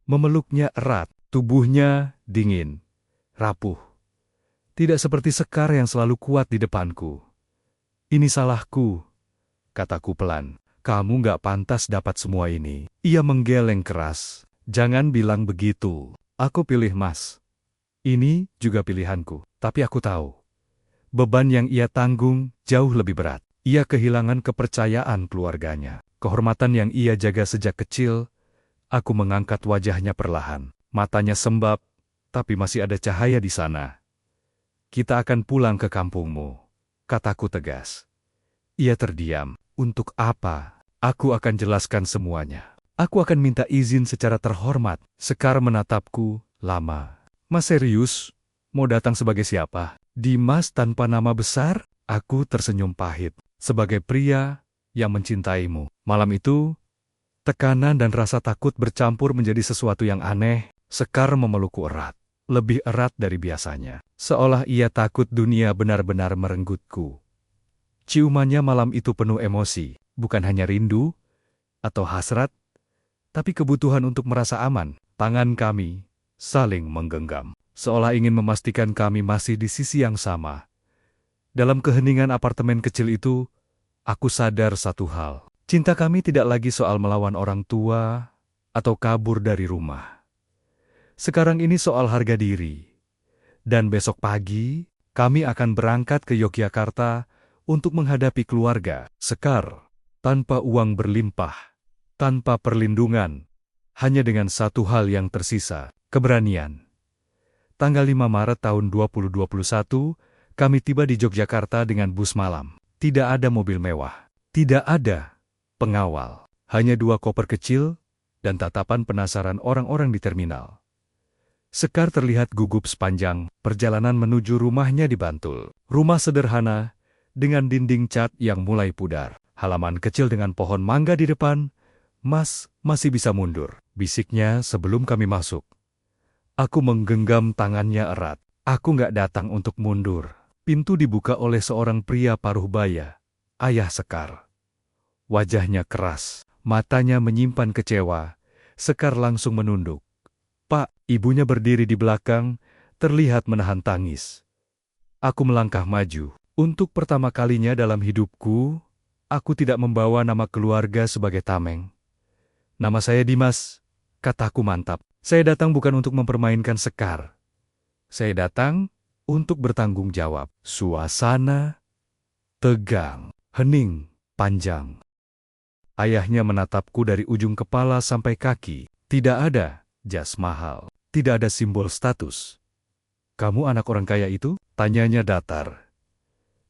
memeluknya erat. Tubuhnya dingin, rapuh. Tidak seperti Sekar yang selalu kuat di depanku. "Ini salahku," kataku pelan. "Kamu gak pantas dapat semua ini." Ia menggeleng keras. "Jangan bilang begitu. Aku pilih Mas. Ini juga pilihanku. Tapi aku tahu, beban yang ia tanggung jauh lebih berat. Ia kehilangan kepercayaan keluarganya. Kehormatan yang ia jaga sejak kecil." Aku mengangkat wajahnya perlahan. Matanya sembab, tapi masih ada cahaya di sana. "Kita akan pulang ke kampungmu," kataku tegas. Ia terdiam. "Untuk apa?" "Aku akan jelaskan semuanya. Aku akan minta izin secara terhormat." Sekar menatapku lama. "Mas serius? Mau datang sebagai siapa? Dimas tanpa nama besar?" Aku tersenyum pahit. "Sebagai pria yang mencintaimu." Malam itu, tekanan dan rasa takut bercampur menjadi sesuatu yang aneh. Sekar memelukku erat. Lebih erat dari biasanya. Seolah ia takut dunia benar-benar merenggutku. Ciumannya malam itu penuh emosi. Bukan hanya rindu atau hasrat, tapi kebutuhan untuk merasa aman. Tangan kami saling menggenggam, seolah ingin memastikan kami masih di sisi yang sama. Dalam keheningan apartemen kecil itu, aku sadar satu hal. Cinta kami tidak lagi soal melawan orang tua atau kabur dari rumah. Sekarang ini soal harga diri. Dan besok pagi, kami akan berangkat ke Yogyakarta untuk menghadapi keluarga. Sekar, tanpa uang berlimpah, tanpa perlindungan, hanya dengan satu hal yang tersisa, keberanian. Tanggal 5 Maret tahun 2021, kami tiba di Yogyakarta dengan bus malam. Tidak ada mobil mewah, tidak ada pengawal, hanya 2 koper kecil dan tatapan penasaran orang-orang di terminal. Sekar terlihat gugup sepanjang perjalanan menuju rumahnya di Bantul. Rumah sederhana dengan dinding cat yang mulai pudar. Halaman kecil dengan pohon mangga di depan. "Mas, masih bisa mundur," bisiknya sebelum kami masuk. Aku menggenggam tangannya erat. "Aku nggak datang untuk mundur." Pintu dibuka oleh seorang pria paruh baya, ayah Sekar. Wajahnya keras, matanya menyimpan kecewa. Sekar langsung menunduk. "Pak," ibunya berdiri di belakang, terlihat menahan tangis. Aku melangkah maju. Untuk pertama kalinya dalam hidupku, aku tidak membawa nama keluarga sebagai tameng. "Nama saya Dimas," kataku mantap. "Saya datang bukan untuk mempermainkan Sekar. Saya datang untuk bertanggung jawab." Suasana tegang, hening, panjang. Ayahnya menatapku dari ujung kepala sampai kaki. Tidak ada jas mahal, tidak ada simbol status. "Kamu anak orang kaya itu?" tanyanya datar.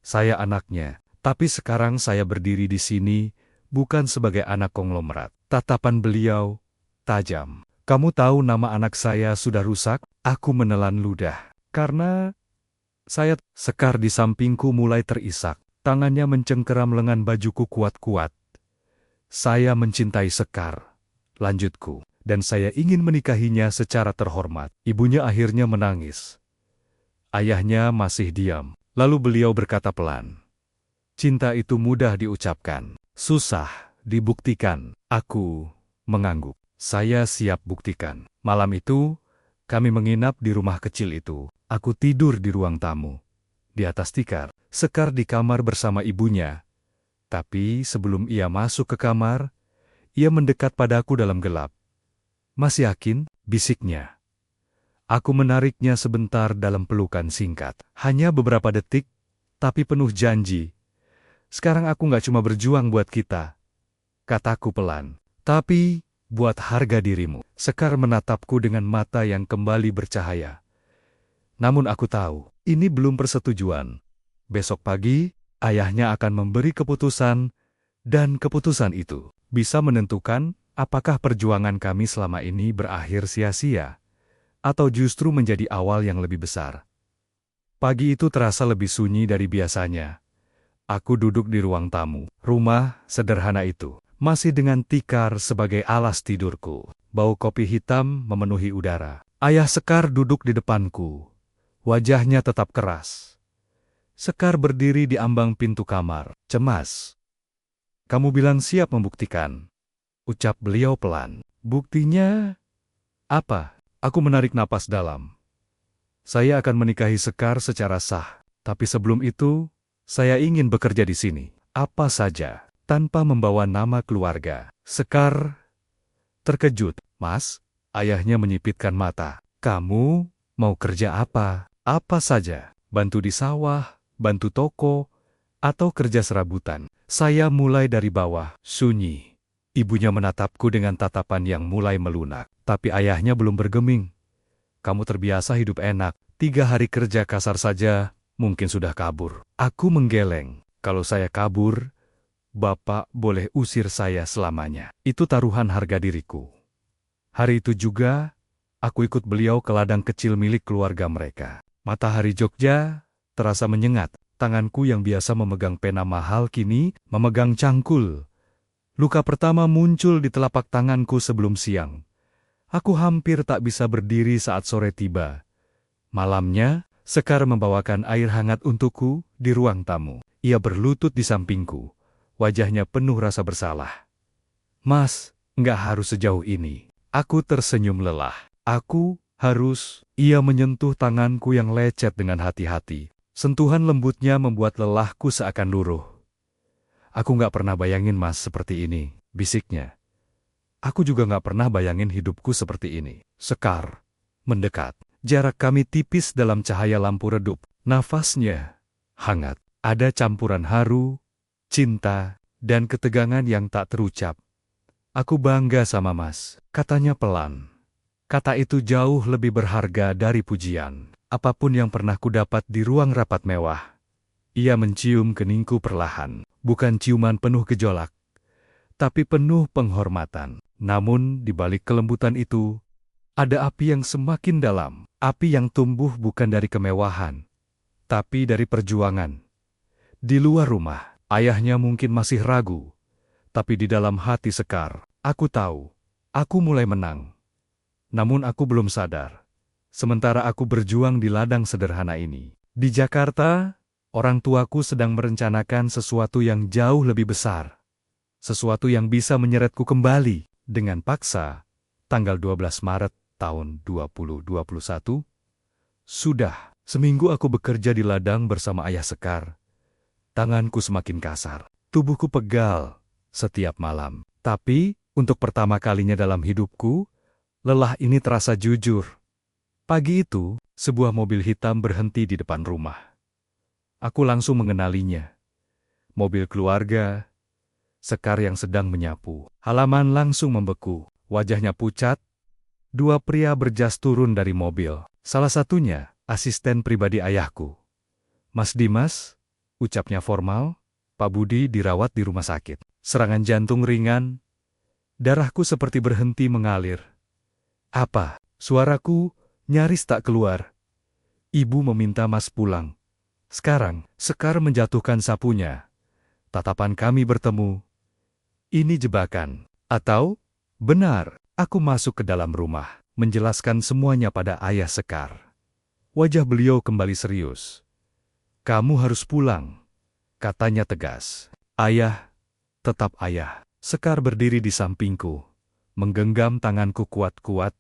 "Saya anaknya. Tapi sekarang saya berdiri di sini bukan sebagai anak konglomerat." Tatapan beliau tajam. "Kamu tahu nama anak saya sudah rusak?" Aku menelan ludah. "Karena saya..." Sekar di sampingku mulai terisak. Tangannya mencengkeram lengan bajuku kuat-kuat. "Saya mencintai Sekar," lanjutku, "dan saya ingin menikahinya secara terhormat." Ibunya akhirnya menangis. Ayahnya masih diam. Lalu beliau berkata pelan, "Cinta itu mudah diucapkan, susah dibuktikan." Aku mengangguk. Saya siap buktikan. Malam itu, kami menginap di rumah kecil itu. Aku tidur di ruang tamu. Di atas tikar, Sekar di kamar bersama ibunya. Tapi sebelum ia masuk ke kamar, ia mendekat padaku dalam gelap. "Masih yakin?" bisiknya. Aku menariknya sebentar dalam pelukan singkat. Hanya beberapa detik, tapi penuh janji. Sekarang aku nggak cuma berjuang buat kita, kataku pelan, tapi buat harga dirimu. Sekar menatapku dengan mata yang kembali bercahaya. Namun aku tahu, ini belum persetujuan. Besok pagi, ayahnya akan memberi keputusan, dan keputusan itu bisa menentukan apakah perjuangan kami selama ini berakhir sia-sia, atau justru menjadi awal yang lebih besar. Pagi itu terasa lebih sunyi dari biasanya. Aku duduk di ruang tamu. Rumah sederhana itu masih dengan tikar sebagai alas tidurku. Bau kopi hitam memenuhi udara. Ayah Sekar duduk di depanku. Wajahnya tetap keras. Sekar berdiri di ambang pintu kamar, cemas. "Kamu bilang siap membuktikan," ucap beliau pelan. "Buktinya apa?" Aku menarik napas dalam. "Saya akan menikahi Sekar secara sah, tapi sebelum itu, saya ingin bekerja di sini, apa saja, tanpa membawa nama keluarga." Sekar terkejut. "Mas," ayahnya menyipitkan mata. "Kamu mau kerja apa?" "Apa saja, bantu di sawah, bantu toko, atau kerja serabutan." Saya mulai dari bawah. Sunyi. Ibunya menatapku dengan tatapan yang mulai melunak. Tapi ayahnya belum bergeming. "Kamu terbiasa hidup enak. 3 hari kerja kasar saja, mungkin sudah kabur." Aku menggeleng. "Kalau saya kabur, Bapak boleh usir saya selamanya." Itu taruhan harga diriku. Hari itu juga, aku ikut beliau ke ladang kecil milik keluarga mereka. Matahari Jogja terasa menyengat. Tanganku yang biasa memegang pena mahal kini memegang cangkul. Luka pertama muncul di telapak tanganku sebelum siang. Aku hampir tak bisa berdiri saat sore tiba. Malamnya, Sekar membawakan air hangat untukku di ruang tamu. Ia berlutut di sampingku. Wajahnya penuh rasa bersalah. "Mas, nggak harus sejauh ini." Aku tersenyum lelah. "Aku harus..." Ia menyentuh tanganku yang lecet dengan hati-hati. Sentuhan lembutnya membuat lelahku seakan luruh. "Aku nggak pernah bayangin Mas seperti ini," bisiknya. "Aku juga nggak pernah bayangin hidupku seperti ini." Sekar mendekat. Jarak kami tipis dalam cahaya lampu redup. Nafasnya hangat. Ada campuran haru, cinta, dan ketegangan yang tak terucap. "Aku bangga sama Mas," katanya pelan. Kata itu jauh lebih berharga dari pujian apapun yang pernah kudapat di ruang rapat mewah. Ia mencium keningku perlahan, bukan ciuman penuh gejolak, tapi penuh penghormatan. Namun di balik kelembutan itu, ada api yang semakin dalam, api yang tumbuh bukan dari kemewahan, tapi dari perjuangan. Di luar rumah, ayahnya mungkin masih ragu, tapi di dalam hati Sekar, aku tahu, aku mulai menang. Namun aku belum sadar. Sementara aku berjuang di ladang sederhana ini. Di Jakarta, orang tuaku sedang merencanakan sesuatu yang jauh lebih besar. Sesuatu yang bisa menyeretku kembali dengan paksa. Tanggal 12 Maret tahun 2021. Sudah seminggu aku bekerja di ladang bersama ayah Sekar. Tanganku semakin kasar. Tubuhku pegal setiap malam. Tapi, untuk pertama kalinya dalam hidupku, lelah ini terasa jujur. Pagi itu, sebuah mobil hitam berhenti di depan rumah. Aku langsung mengenalinya. Mobil keluarga, Sekar yang sedang menyapu. Halaman langsung membeku, wajahnya pucat. 2 pria berjas turun dari mobil. Salah satunya, asisten pribadi ayahku. "Mas Dimas," ucapnya formal, "Pak Budi dirawat di rumah sakit. Serangan jantung ringan." Darahku seperti berhenti mengalir. "Apa?" Suaraku nyaris tak keluar. "Ibu meminta Mas pulang." Sekarang, Sekar menjatuhkan sapunya. Tatapan kami bertemu. Ini jebakan. Atau, benar, aku masuk ke dalam rumah, menjelaskan semuanya pada ayah Sekar. Wajah beliau kembali serius. "Kamu harus pulang," katanya tegas. "Ayah, tetap ayah." Sekar berdiri di sampingku, menggenggam tanganku kuat-kuat.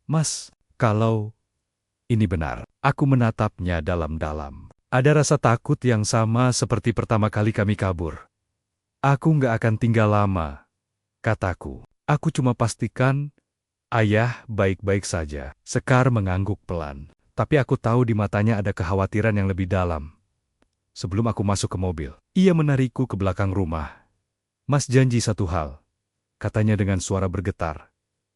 "Mas, kalau ini benar." Aku menatapnya dalam-dalam. Ada rasa takut yang sama seperti pertama kali kami kabur. "Aku nggak akan tinggal lama," kataku. "Aku cuma pastikan ayah baik-baik saja." Sekar mengangguk pelan, tapi aku tahu di matanya ada kekhawatiran yang lebih dalam. sebelum aku masuk ke mobil. Ia menarikku ke belakang rumah. "Mas janji satu hal," katanya dengan suara bergetar.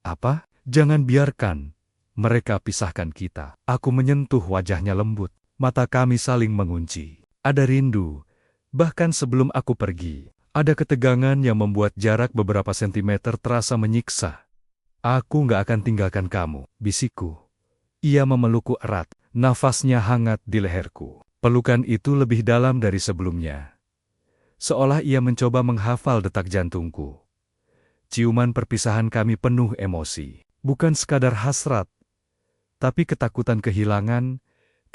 "Apa?" "Jangan biarkan mereka pisahkan kita." Aku menyentuh wajahnya lembut. Mata kami saling mengunci. Ada rindu, bahkan sebelum aku pergi. Ada ketegangan yang membuat jarak beberapa sentimeter terasa menyiksa. "Aku nggak akan tinggalkan kamu," bisikku. Ia memelukku erat, nafasnya hangat di leherku. Pelukan itu lebih dalam dari sebelumnya. Seolah ia mencoba menghafal detak jantungku. Ciuman perpisahan kami penuh emosi. Bukan sekadar hasrat, tapi ketakutan kehilangan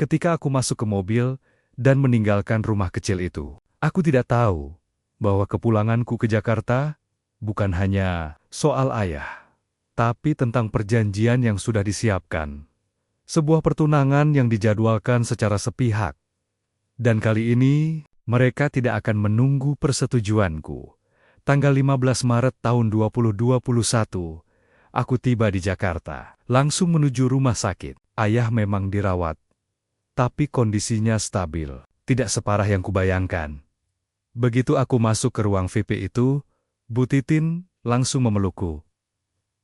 ketika aku masuk ke mobil dan meninggalkan rumah kecil itu. Aku tidak tahu bahwa kepulanganku ke Jakarta bukan hanya soal ayah, tapi tentang perjanjian yang sudah disiapkan. Sebuah pertunangan yang dijadwalkan secara sepihak. Dan kali ini, mereka tidak akan menunggu persetujuanku. Tanggal 15 Maret tahun 2021, aku tiba di Jakarta, langsung menuju rumah sakit. Ayah memang dirawat, tapi kondisinya stabil, tidak separah yang kubayangkan. Begitu aku masuk ke ruang VIP itu, Bu Titin langsung memelukku.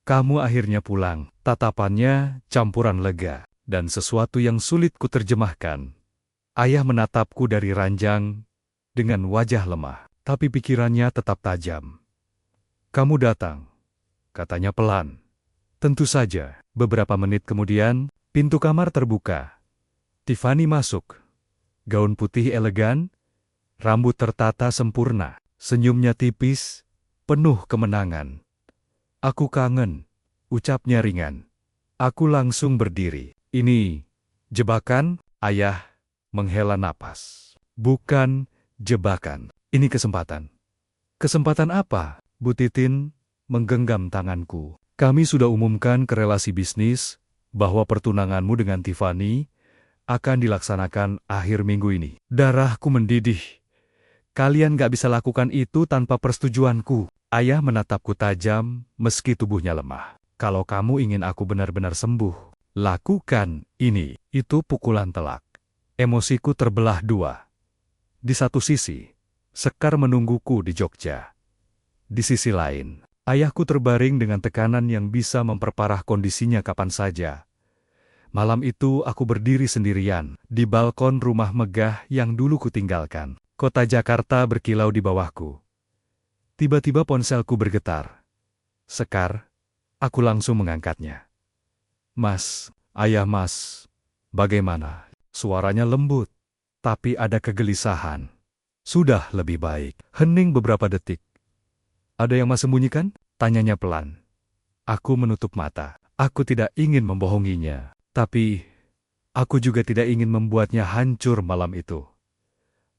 "Kamu akhirnya pulang." Tatapannya campuran lega dan sesuatu yang sulit kuterjemahkan. Ayah menatapku dari ranjang dengan wajah lemah, tapi pikirannya tetap tajam. "Kamu datang," katanya pelan. Tentu saja, beberapa menit kemudian, pintu kamar terbuka. Tiffany masuk. Gaun putih elegan, rambut tertata sempurna, senyumnya tipis, penuh kemenangan. "Aku kangen," ucapnya ringan. Aku langsung berdiri. "Ini jebakan?" Ayah menghela napas. "Bukan jebakan. Ini kesempatan." "Kesempatan apa?" Bu Titin menggenggam tanganku. "Kami sudah umumkan ke relasi bisnis bahwa pertunanganmu dengan Tiffany akan dilaksanakan akhir minggu ini." Darahku mendidih. "Kalian gak bisa lakukan itu tanpa persetujuanku." Ayah menatapku tajam meski tubuhnya lemah. "Kalau kamu ingin aku benar-benar sembuh, lakukan ini." Itu pukulan telak. Emosiku terbelah dua. Di satu sisi, Sekar menungguku di Jogja. Di sisi lain, ayahku terbaring dengan tekanan yang bisa memperparah kondisinya kapan saja. Malam itu aku berdiri sendirian di balkon rumah megah yang dulu kutinggalkan. Kota Jakarta berkilau di bawahku. Tiba-tiba ponselku bergetar. "Sekar," aku langsung mengangkatnya. "Mas, ayah Mas, bagaimana?" Suaranya lembut, tapi ada kegelisahan. "Sudah lebih baik." Hening beberapa detik. "Ada yang Mas sembunyikan?" tanyanya pelan. Aku menutup mata. Aku tidak ingin membohonginya, tapi aku juga tidak ingin membuatnya hancur malam itu.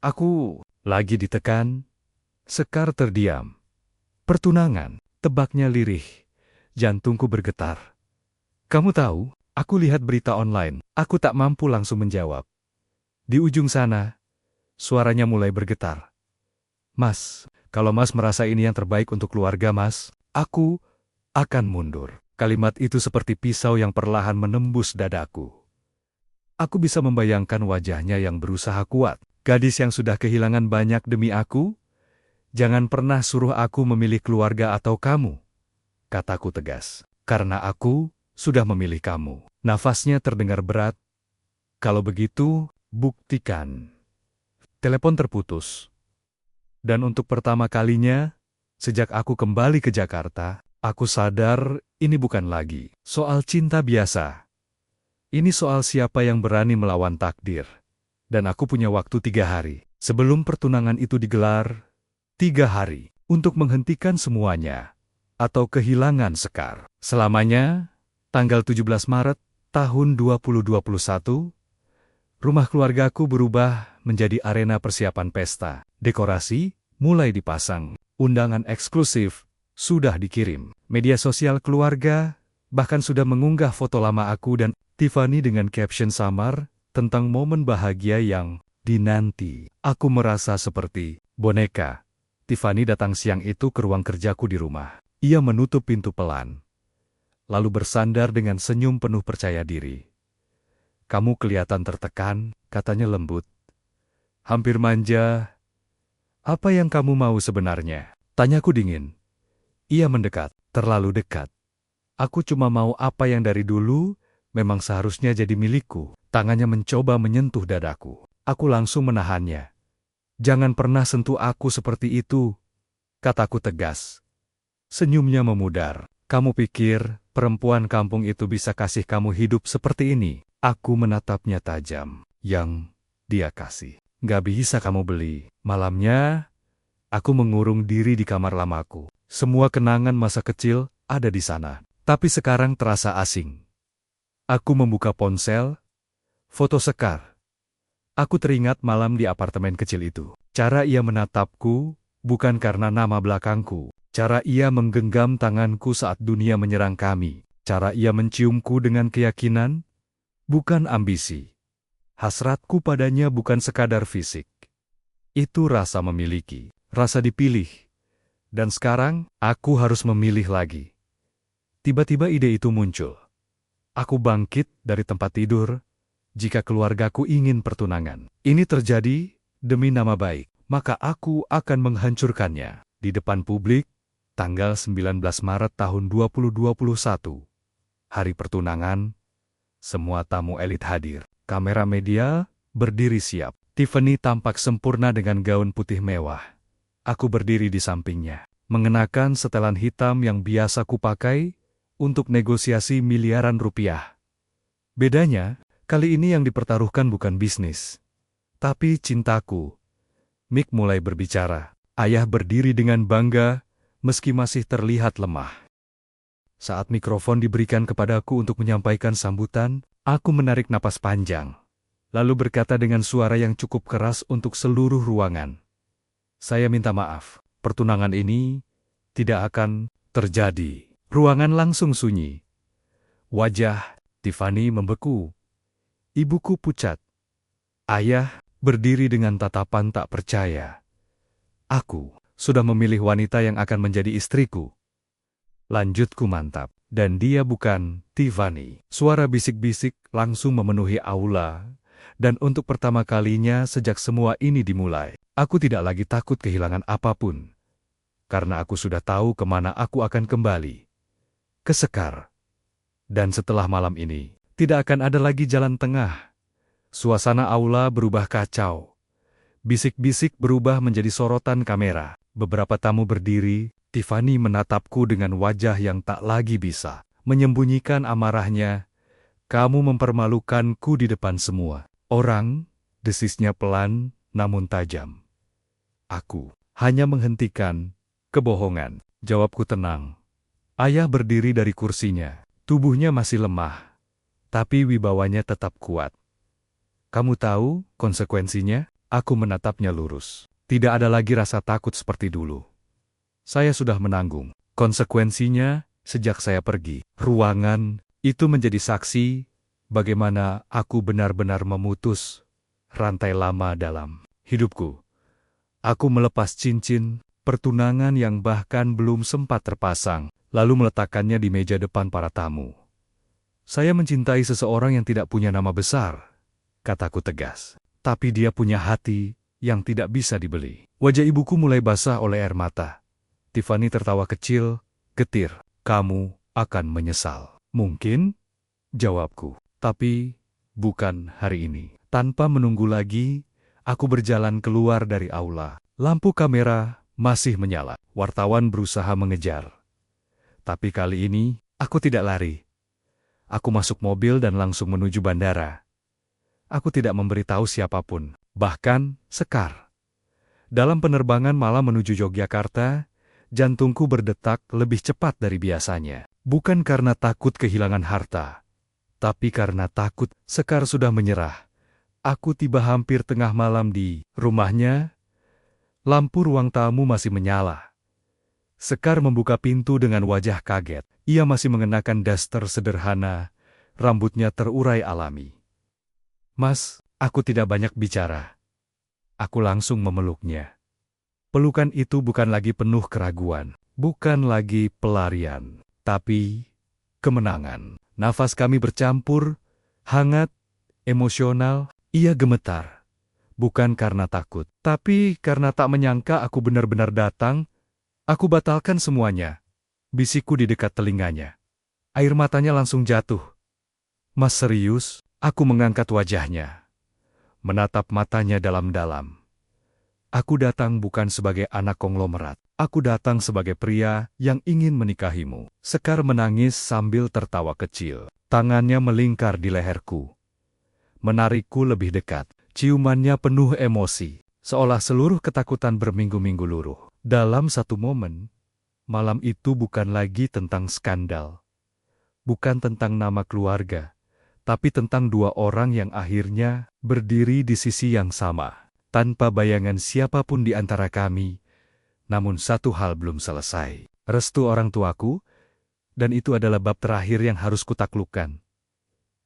"Aku lagi ditekan." Sekar terdiam. "Pertunangan," tebaknya lirih. Jantungku bergetar. "Kamu tahu, aku lihat berita online." Aku tak mampu langsung menjawab. Di ujung sana, suaranya mulai bergetar. "Mas, kalau Mas merasa ini yang terbaik untuk keluarga Mas, aku akan mundur." Kalimat itu seperti pisau yang perlahan menembus dadaku. Aku bisa membayangkan wajahnya yang berusaha kuat. "Gadis yang sudah kehilangan banyak demi aku, jangan pernah suruh aku memilih keluarga atau kamu," kataku tegas. "Karena aku sudah memilih kamu." Nafasnya terdengar berat. "Kalau begitu, buktikan." Telepon terputus. Dan untuk pertama kalinya, sejak aku kembali ke Jakarta, aku sadar ini bukan lagi soal cinta biasa. Ini soal siapa yang berani melawan takdir. Dan aku punya waktu 3 hari. Sebelum pertunangan itu digelar, 3 hari untuk menghentikan semuanya atau kehilangan Sekar. Selamanya, tanggal 17 Maret tahun 2021, rumah keluargaku berubah menjadi arena persiapan pesta. Dekorasi mulai dipasang, undangan eksklusif sudah dikirim. Media sosial keluarga bahkan sudah mengunggah foto lama aku dan Tiffany dengan caption samar tentang momen bahagia yang dinanti. Aku merasa seperti boneka. Tiffany datang siang itu ke ruang kerjaku di rumah. Ia menutup pintu pelan, lalu bersandar dengan senyum penuh percaya diri. "Kamu kelihatan tertekan," katanya lembut. hampir manja. Apa yang kamu mau sebenarnya? Tanyaku dingin. Ia mendekat, terlalu dekat. Aku cuma mau apa yang dari dulu memang seharusnya jadi milikku. Tangannya mencoba menyentuh dadaku. Aku langsung menahannya. Jangan pernah sentuh aku seperti itu, kataku tegas. Senyumnya memudar. Kamu pikir perempuan kampung itu bisa kasih kamu hidup seperti ini? Aku menatapnya tajam. Yang dia kasih, gak bisa kamu beli. Malamnya, aku mengurung diri di kamar lamaku. Semua kenangan masa kecil ada di sana. Tapi sekarang terasa asing. Aku membuka ponsel, foto Sekar. Aku teringat malam di apartemen kecil itu. Cara ia menatapku, bukan karena nama belakangku. Cara ia menggenggam tanganku saat dunia menyerang kami. Cara ia menciumku dengan keyakinan, bukan ambisi. Hasratku padanya bukan sekadar fisik. Itu rasa memiliki, rasa dipilih. Dan sekarang, aku harus memilih lagi. Tiba-tiba ide itu muncul. Aku bangkit dari tempat tidur, jika keluargaku ingin pertunangan. Ini terjadi demi nama baik, maka aku akan menghancurkannya. Di depan publik, tanggal 19 Maret tahun 2021. Hari pertunangan, semua tamu elit hadir. Kamera media berdiri siap. Tiffany tampak sempurna dengan gaun putih mewah. Aku berdiri di sampingnya, mengenakan setelan hitam yang biasa kupakai untuk negosiasi miliaran rupiah. Bedanya, kali ini yang dipertaruhkan bukan bisnis, tapi cintaku. Mick mulai berbicara. Ayah berdiri dengan bangga, meski masih terlihat lemah. Saat mikrofon diberikan kepadaku untuk menyampaikan sambutan, aku menarik napas panjang, lalu berkata dengan suara yang cukup keras untuk seluruh ruangan. Saya minta maaf, pertunangan ini tidak akan terjadi. Ruangan langsung sunyi. Wajah Tiffany membeku. Ibuku pucat. Ayah berdiri dengan tatapan tak percaya. Aku sudah memilih wanita yang akan menjadi istriku. Lanjutku mantap. Dan dia bukan Tiffany. Suara bisik-bisik langsung memenuhi aula. Dan untuk pertama kalinya sejak semua ini dimulai, aku tidak lagi takut kehilangan apapun. Karena aku sudah tahu kemana aku akan kembali. Ke Sekar. Dan setelah malam ini, tidak akan ada lagi jalan tengah. Suasana aula berubah kacau. Bisik-bisik berubah menjadi sorotan kamera. Beberapa tamu berdiri, Tiffany menatapku dengan wajah yang tak lagi bisa menyembunyikan amarahnya. Kamu mempermalukanku di depan semua orang, desisnya pelan namun tajam. Aku hanya menghentikan kebohongan. Jawabku tenang. Ayah berdiri dari kursinya. Tubuhnya masih lemah, tapi wibawanya tetap kuat. Kamu tahu konsekuensinya? Aku menatapnya lurus. Tidak ada lagi rasa takut seperti dulu. Saya sudah menanggung konsekuensinya sejak saya pergi. Ruangan itu menjadi saksi bagaimana aku benar-benar memutus rantai lama dalam hidupku. Aku melepas cincin pertunangan yang bahkan belum sempat terpasang, lalu meletakkannya di meja depan para tamu. Saya mencintai seseorang yang tidak punya nama besar, kataku tegas. Tapi dia punya hati yang tidak bisa dibeli. Wajah ibuku mulai basah oleh air mata. Tiffany tertawa kecil, getir. Kamu akan menyesal. Mungkin, jawabku. Tapi, bukan hari ini. Tanpa menunggu lagi, aku berjalan keluar dari aula. Lampu kamera masih menyala. Wartawan berusaha mengejar. Tapi kali ini, aku tidak lari. Aku masuk mobil dan langsung menuju bandara. Aku tidak memberitahu siapapun, bahkan Sekar. Dalam penerbangan malam menuju Yogyakarta, jantungku berdetak lebih cepat dari biasanya. Bukan karena takut kehilangan harta, tapi karena takut Sekar sudah menyerah. Aku tiba hampir tengah malam di rumahnya. Lampu ruang tamu masih menyala. Sekar membuka pintu dengan wajah kaget. Ia masih mengenakan daster sederhana, rambutnya terurai alami. Mas, aku tidak banyak bicara. Aku langsung memeluknya. Pelukan itu bukan lagi penuh keraguan, bukan lagi pelarian, tapi kemenangan. Nafas kami bercampur, hangat, emosional. Ia gemetar. Bukan karena takut, tapi karena tak menyangka aku benar-benar datang. Aku batalkan semuanya, bisikku di dekat telinganya. Air matanya langsung jatuh. Mas serius? Aku mengangkat wajahnya, menatap matanya dalam-dalam. Aku datang bukan sebagai anak konglomerat. Aku datang sebagai pria yang ingin menikahimu. Sekar menangis sambil tertawa kecil. Tangannya melingkar di leherku, menarikku lebih dekat. Ciumannya penuh emosi, seolah seluruh ketakutan berminggu-minggu luruh. Dalam satu momen, malam itu bukan lagi tentang skandal, bukan tentang nama keluarga, tapi tentang dua orang yang akhirnya berdiri di sisi yang sama, tanpa bayangan siapapun di antara kami. Namun satu hal belum selesai, restu orang tuaku, dan itu adalah bab terakhir yang harus kutaklukkan.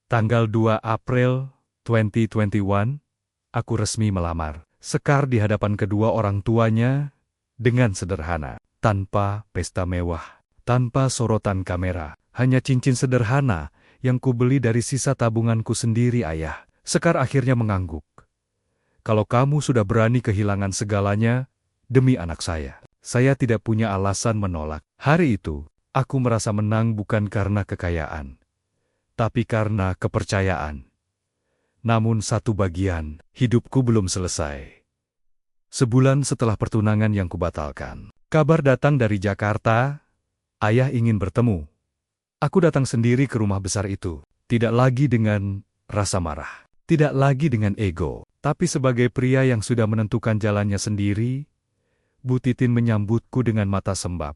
Tanggal 2 April 2021, aku resmi melamar Sekar di hadapan kedua orang tuanya dengan sederhana, tanpa pesta mewah, tanpa sorotan kamera, hanya cincin sederhana yang kubeli dari sisa tabunganku sendiri, Ayah. Sekar akhirnya mengangguk. Kalau kamu sudah berani kehilangan segalanya demi anak saya tidak punya alasan menolak. Hari itu, aku merasa menang bukan karena kekayaan, tapi karena kepercayaan. Namun satu bagian hidupku belum selesai. Sebulan setelah pertunangan yang kubatalkan, kabar datang dari Jakarta. Ayah ingin bertemu. Aku datang sendiri ke rumah besar itu, tidak lagi dengan rasa marah, tidak lagi dengan ego, tapi sebagai pria yang sudah menentukan jalannya sendiri. Bu Titin menyambutku dengan mata sembab.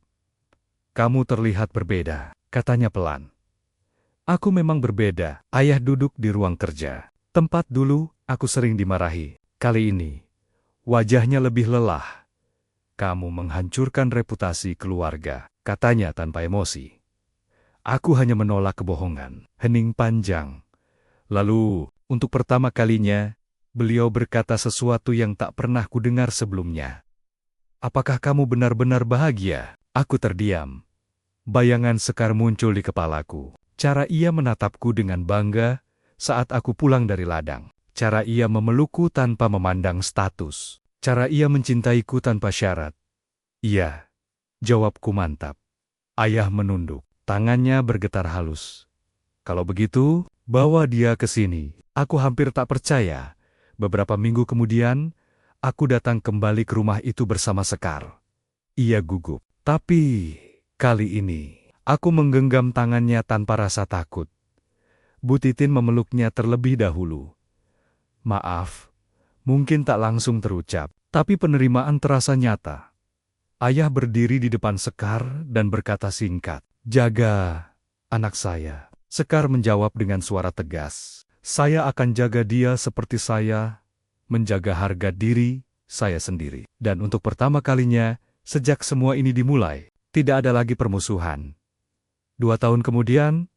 Kamu terlihat berbeda, katanya pelan. Aku memang berbeda. Ayah duduk di ruang kerja. Tempat dulu aku sering dimarahi. Kali ini, wajahnya lebih lelah. Kamu menghancurkan reputasi keluarga, katanya tanpa emosi. Aku hanya menolak kebohongan. Hening panjang. Lalu, untuk pertama kalinya, beliau berkata sesuatu yang tak pernah kudengar sebelumnya. Apakah kamu benar-benar bahagia? Aku terdiam. Bayangan Sekar muncul di kepalaku. Cara ia menatapku dengan bangga saat aku pulang dari ladang. Cara ia memelukku tanpa memandang status. Cara ia mencintaiku tanpa syarat. Iya, jawabku mantap. Ayah menunduk. Tangannya bergetar halus. Kalau begitu, bawa dia ke sini. Aku hampir tak percaya. Beberapa minggu kemudian, aku datang kembali ke rumah itu bersama Sekar. Ia gugup. Tapi, kali ini, aku menggenggam tangannya tanpa rasa takut. Bu Titin memeluknya terlebih dahulu. Maaf, mungkin tak langsung terucap, tapi penerimaan terasa nyata. Ayah berdiri di depan Sekar dan berkata singkat, "Jaga anak saya." Sekar menjawab dengan suara tegas, "Saya akan jaga dia seperti saya menjaga harga diri saya sendiri." Dan untuk pertama kalinya, sejak semua ini dimulai, tidak ada lagi permusuhan. 2 tahun kemudian,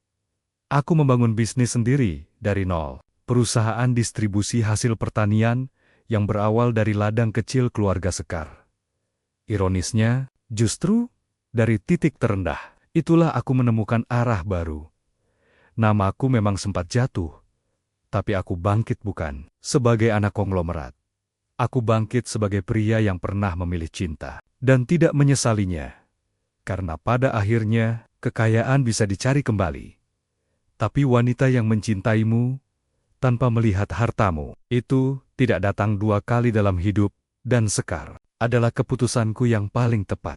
aku membangun bisnis sendiri dari nol. Perusahaan distribusi hasil pertanian yang berawal dari ladang kecil keluarga Sekar. Ironisnya, justru dari titik terendah, itulah aku menemukan arah baru. Namaku memang sempat jatuh, tapi aku bangkit bukan sebagai anak konglomerat. Aku bangkit sebagai pria yang pernah memilih cinta dan tidak menyesalinya. Karena pada akhirnya, kekayaan bisa dicari kembali. Tapi wanita yang mencintaimu tanpa melihat hartamu, itu tidak datang 2 kali dalam hidup, dan Sekar adalah keputusanku yang paling tepat.